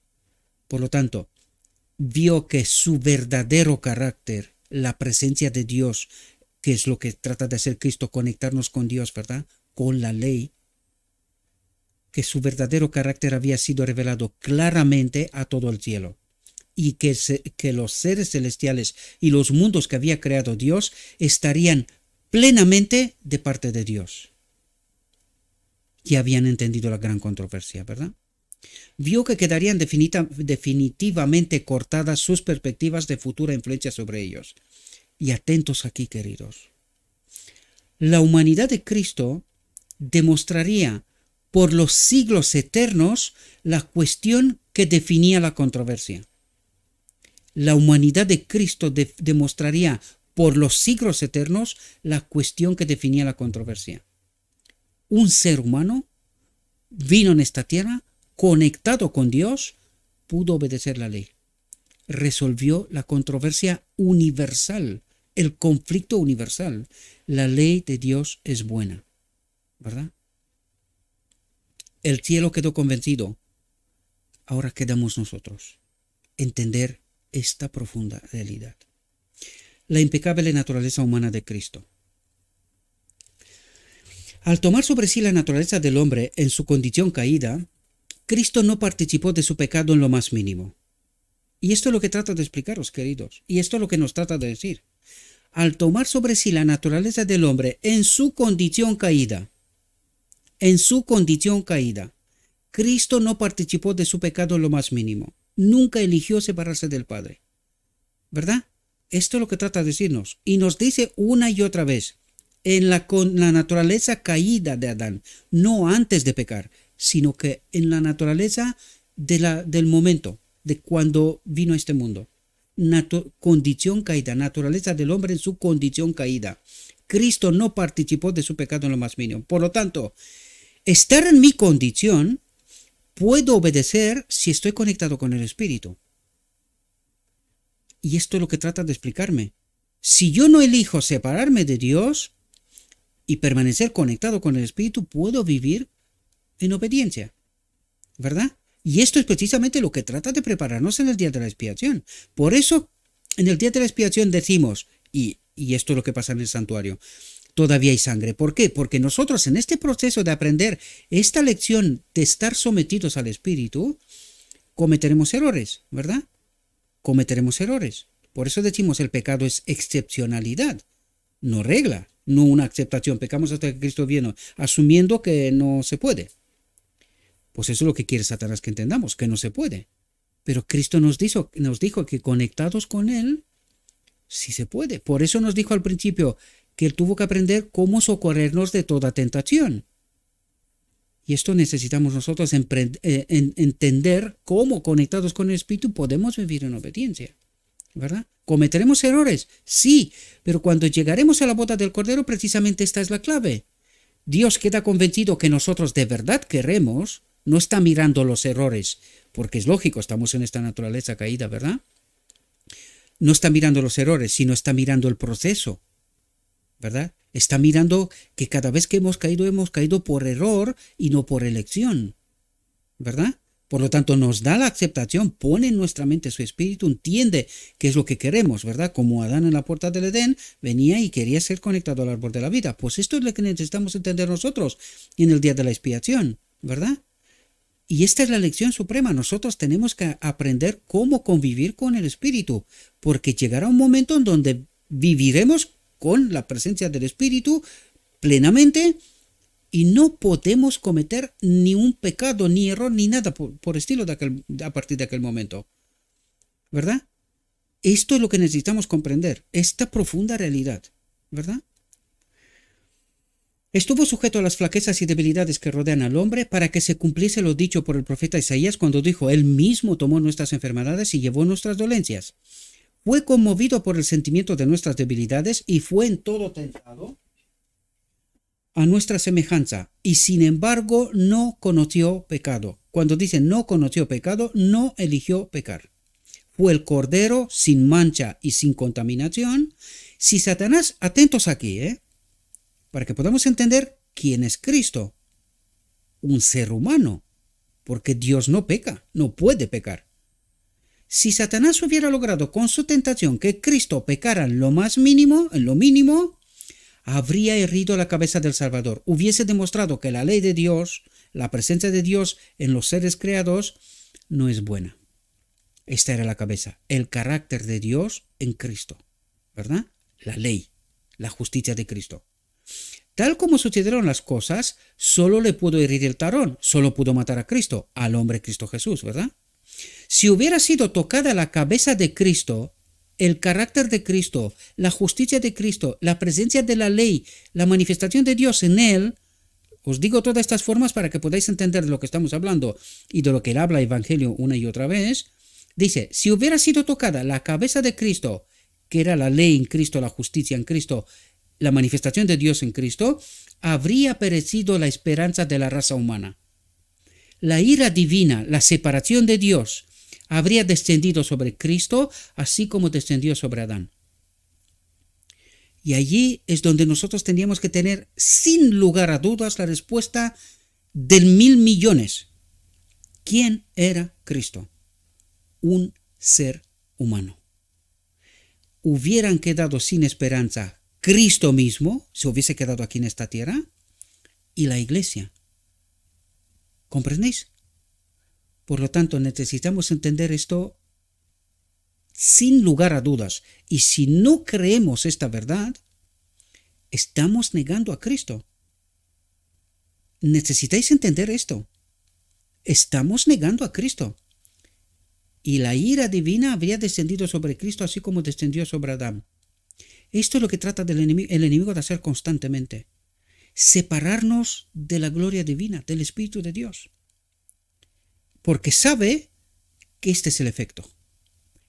Por lo tanto, vio que su verdadero carácter, la presencia de Dios, que es lo que trata de hacer Cristo, conectarnos con Dios, ¿verdad? Con la ley, que su verdadero carácter había sido revelado claramente a todo el cielo. Y que los seres celestiales y los mundos que había creado Dios estarían plenamente de parte de Dios. Ya habían entendido la gran controversia, ¿verdad? Vio que quedarían definitivamente cortadas sus perspectivas de futura influencia sobre ellos. Y atentos aquí, queridos. La humanidad de Cristo demostraría por los siglos eternos la cuestión que definía la controversia. La humanidad de Cristo demostraría por los siglos eternos la cuestión que definía la controversia. Un ser humano vino en esta tierra, conectado con Dios, pudo obedecer la ley. Resolvió la controversia universal, el conflicto universal. La ley de Dios es buena, ¿verdad? El cielo quedó convencido. Ahora quedamos nosotros. Entender esta profunda realidad. La impecable naturaleza humana de Cristo. Al tomar sobre sí la naturaleza del hombre en su condición caída, Cristo no participó de su pecado en lo más mínimo. Y esto es lo que trato de explicaros, queridos. Y esto es lo que nos trata de decir. al tomar sobre sí la naturaleza del hombre en su condición caída, Cristo no participó de su pecado en lo más mínimo. Nunca eligió separarse del Padre. ¿Verdad? Esto es lo que trata de decirnos. Y nos dice una y otra vez, con la naturaleza caída de Adán, no antes de pecar, sino que en la naturaleza del momento, de cuando vino a este mundo. Condición caída, naturaleza del hombre en su condición caída. Cristo no participó de su pecado en lo más mínimo. Por lo tanto, estar en mi condición, puedo obedecer si estoy conectado con el Espíritu. Y esto es lo que trata de explicarme. Si yo no elijo separarme de Dios y permanecer conectado con el Espíritu, puedo vivir en obediencia. ¿Verdad? Y esto es precisamente lo que trata de prepararnos en el día de la expiación. Por eso, en el día de la expiación decimos, y esto es lo que pasa en el santuario, todavía hay sangre. ¿Por qué? Porque nosotros en este proceso de aprender esta lección de estar sometidos al Espíritu, cometeremos errores, ¿verdad? Cometeremos errores. Por eso decimos el pecado es excepcionalidad, no regla, no una aceptación. Pecamos hasta que Cristo viene, asumiendo que no se puede. Pues eso es lo que quiere Satanás que entendamos, que no se puede. Pero Cristo nos dijo que conectados con Él, sí se puede. Por eso nos dijo al principio que Él tuvo que aprender cómo socorrernos de toda tentación. Y esto necesitamos nosotros entender cómo conectados con el Espíritu podemos vivir en obediencia. ¿Verdad? ¿Cometeremos errores? Sí, pero cuando llegaremos a la boda del Cordero, precisamente esta es la clave. Dios queda convencido que nosotros de verdad queremos, no está mirando los errores, porque es lógico, estamos en esta naturaleza caída, ¿verdad? No está mirando los errores, sino está mirando el proceso, ¿verdad? Está mirando que cada vez que hemos caído por error y no por elección, ¿verdad? Por lo tanto, nos da la aceptación, pone en nuestra mente su espíritu, entiende qué es lo que queremos, ¿verdad? Como Adán en la puerta del Edén venía y quería ser conectado al árbol de la vida. Pues esto es lo que necesitamos entender nosotros en el día de la expiación, ¿verdad? Y esta es la lección suprema. Nosotros tenemos que aprender cómo convivir con el Espíritu, porque llegará un momento en donde viviremos con la presencia del Espíritu plenamente y no podemos cometer ni un pecado, ni error, ni nada por estilo a partir de aquel momento. ¿Verdad? Esto es lo que necesitamos comprender, esta profunda realidad. ¿Verdad? Estuvo sujeto a las flaquezas y debilidades que rodean al hombre para que se cumpliese lo dicho por el profeta Isaías cuando dijo: Él mismo tomó nuestras enfermedades y llevó nuestras dolencias. Fue conmovido por el sentimiento de nuestras debilidades y fue en todo tentado a nuestra semejanza, y sin embargo no conoció pecado. Cuando dice no conoció pecado, no eligió pecar. Fue el Cordero sin mancha y sin contaminación. Si Satanás, atentos aquí, para que podamos entender quién es Cristo. Un ser humano, porque Dios no peca, no puede pecar. Si Satanás hubiera logrado con su tentación que Cristo pecara en lo más mínimo, habría herido la cabeza del Salvador, hubiese demostrado que la ley de Dios, la presencia de Dios en los seres creados, no es buena. Esta era la cabeza, el carácter de Dios en Cristo, ¿verdad? La ley, la justicia de Cristo. Tal como sucedieron las cosas, solo le pudo herir el talón, solo pudo matar a Cristo, al hombre Cristo Jesús, ¿verdad? Si hubiera sido tocada la cabeza de Cristo, el carácter de Cristo, la justicia de Cristo, la presencia de la ley, la manifestación de Dios en él, os digo todas estas formas para que podáis entender de lo que estamos hablando y de lo que él habla el Evangelio una y otra vez. Dice, si hubiera sido tocada la cabeza de Cristo, que era la ley en Cristo, la justicia en Cristo, la manifestación de Dios en Cristo, habría perecido la esperanza de la raza humana. La ira divina, la separación de Dios, habría descendido sobre Cristo, así como descendió sobre Adán. Y allí es donde nosotros tendríamos que tener, sin lugar a dudas, la respuesta del 1.000.000.000. ¿Quién era Cristo? Un ser humano. Hubieran quedado sin esperanza Cristo mismo, se hubiese quedado aquí en esta tierra, y la iglesia. ¿Comprendéis? Por lo tanto, necesitamos entender esto sin lugar a dudas. Y si no creemos esta verdad, estamos negando a Cristo. Necesitáis entender esto. Estamos negando a Cristo. Y la ira divina habría descendido sobre Cristo así como descendió sobre Adán. Esto es lo que trata el enemigo de hacer constantemente. Separarnos de la gloria divina, del Espíritu de Dios. Porque sabe que este es el efecto.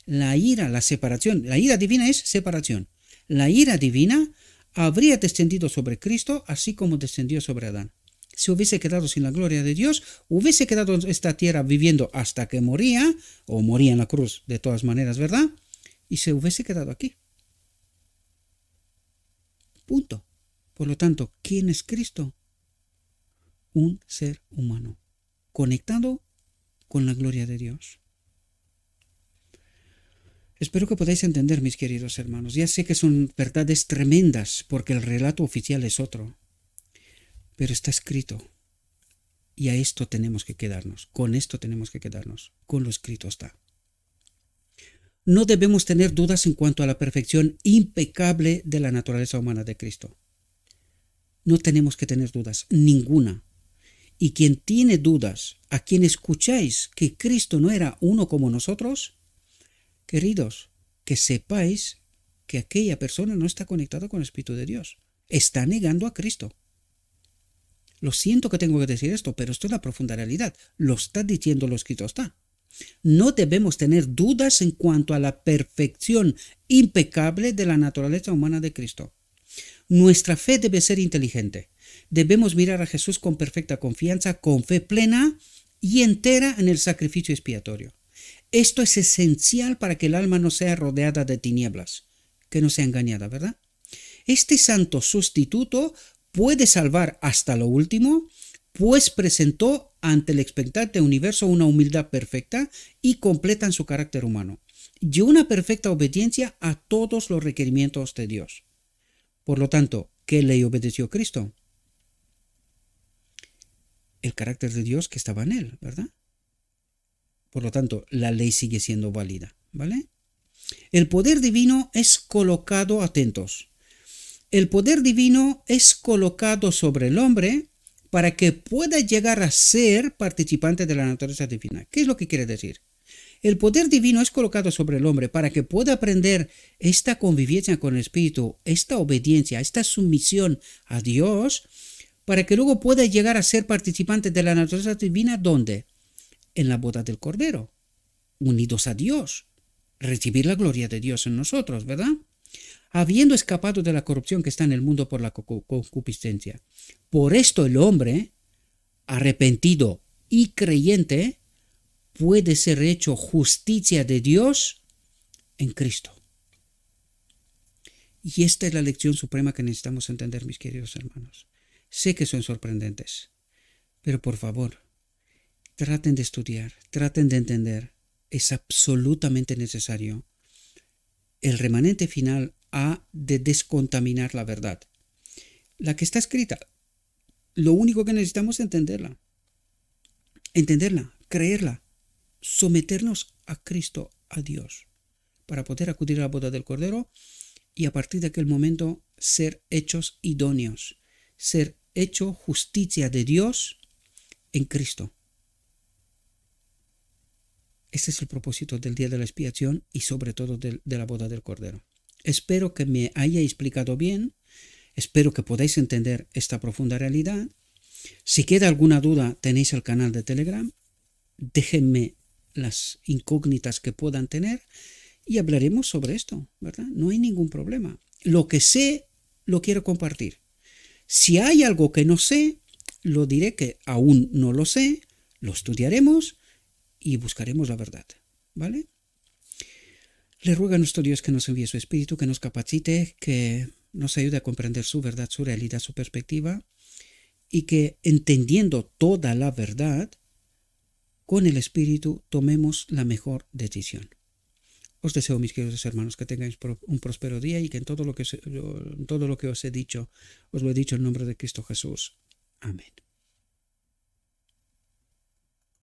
La ira, la separación, la ira divina es separación. La ira divina habría descendido sobre Cristo así como descendió sobre Adán. Si hubiese quedado sin la gloria de Dios, hubiese quedado en esta tierra viviendo hasta que moría, o moría en la cruz de todas maneras, ¿verdad? Y se hubiese quedado aquí. Punto. Por lo tanto, ¿quién es Cristo? Un ser humano, conectado con la gloria de Dios. Espero que podáis entender, mis queridos hermanos. Ya sé que son verdades tremendas, porque el relato oficial es otro. Pero está escrito. Y a esto tenemos que quedarnos. Con esto tenemos que quedarnos. Con lo escrito está. No debemos tener dudas en cuanto a la perfección impecable de la naturaleza humana de Cristo. No tenemos que tener dudas, ninguna. Y quien tiene dudas, a quien escucháis que Cristo no era uno como nosotros, queridos, que sepáis que aquella persona no está conectada con el Espíritu de Dios. Está negando a Cristo. Lo siento que tengo que decir esto, pero esto es la profunda realidad. Lo está diciendo, lo escrito está. No debemos tener dudas en cuanto a la perfección impecable de la naturaleza humana de Cristo. Nuestra fe debe ser inteligente. Debemos mirar a Jesús con perfecta confianza, con fe plena y entera en el sacrificio expiatorio. Esto es esencial para que el alma no sea rodeada de tinieblas, que no sea engañada, ¿verdad? Este santo sustituto puede salvar hasta lo último, pues presentó ante el expectante universo una humildad perfecta y completa en su carácter humano, y una perfecta obediencia a todos los requerimientos de Dios. Por lo tanto, ¿qué ley obedeció Cristo? El carácter de Dios que estaba en él, ¿verdad? Por lo tanto, la ley sigue siendo válida, ¿vale? El poder divino es colocado, atentos, el poder divino es colocado sobre el hombre para que pueda llegar a ser participante de la naturaleza divina. ¿Qué es lo que quiere decir? El poder divino es colocado sobre el hombre para que pueda aprender esta convivencia con el Espíritu, esta obediencia, esta sumisión a Dios, para que luego pueda llegar a ser participante de la naturaleza divina. ¿Dónde? En la boda del Cordero, unidos a Dios, recibir la gloria de Dios en nosotros, ¿verdad? Habiendo escapado de la corrupción que está en el mundo por la concupiscencia. Por esto el hombre, arrepentido y creyente, puede ser hecho justicia de Dios en Cristo. Y esta es la lección suprema que necesitamos entender, mis queridos hermanos. Sé que son sorprendentes, pero por favor, traten de estudiar, traten de entender. Es absolutamente necesario. El remanente final ha de descontaminar la verdad. La que está escrita, lo único que necesitamos es entenderla, creerla, someternos a Cristo, a Dios, para poder acudir a la boda del Cordero y a partir de aquel momento ser hechos idóneos, ser hecho justicia de Dios en Cristo. Este es el propósito del día de la expiación y sobre todo de la boda del Cordero. Espero que me haya explicado bien, espero que podáis entender esta profunda realidad. Si queda alguna duda, tenéis el canal de Telegram. Déjenme las incógnitas que puedan tener y hablaremos sobre esto, ¿verdad? No hay ningún problema. Lo que sé, lo quiero compartir. Si hay algo que no sé, lo diré que aún no lo sé, lo estudiaremos y buscaremos la verdad, ¿vale? Le ruego a nuestro Dios que nos envíe su Espíritu, que nos capacite, que nos ayude a comprender su verdad, su realidad, su perspectiva, y que entendiendo toda la verdad, con el Espíritu tomemos la mejor decisión. Os deseo, mis queridos hermanos, que tengáis un próspero día y que en todo lo que os he dicho, os lo he dicho en nombre de Cristo Jesús. Amén.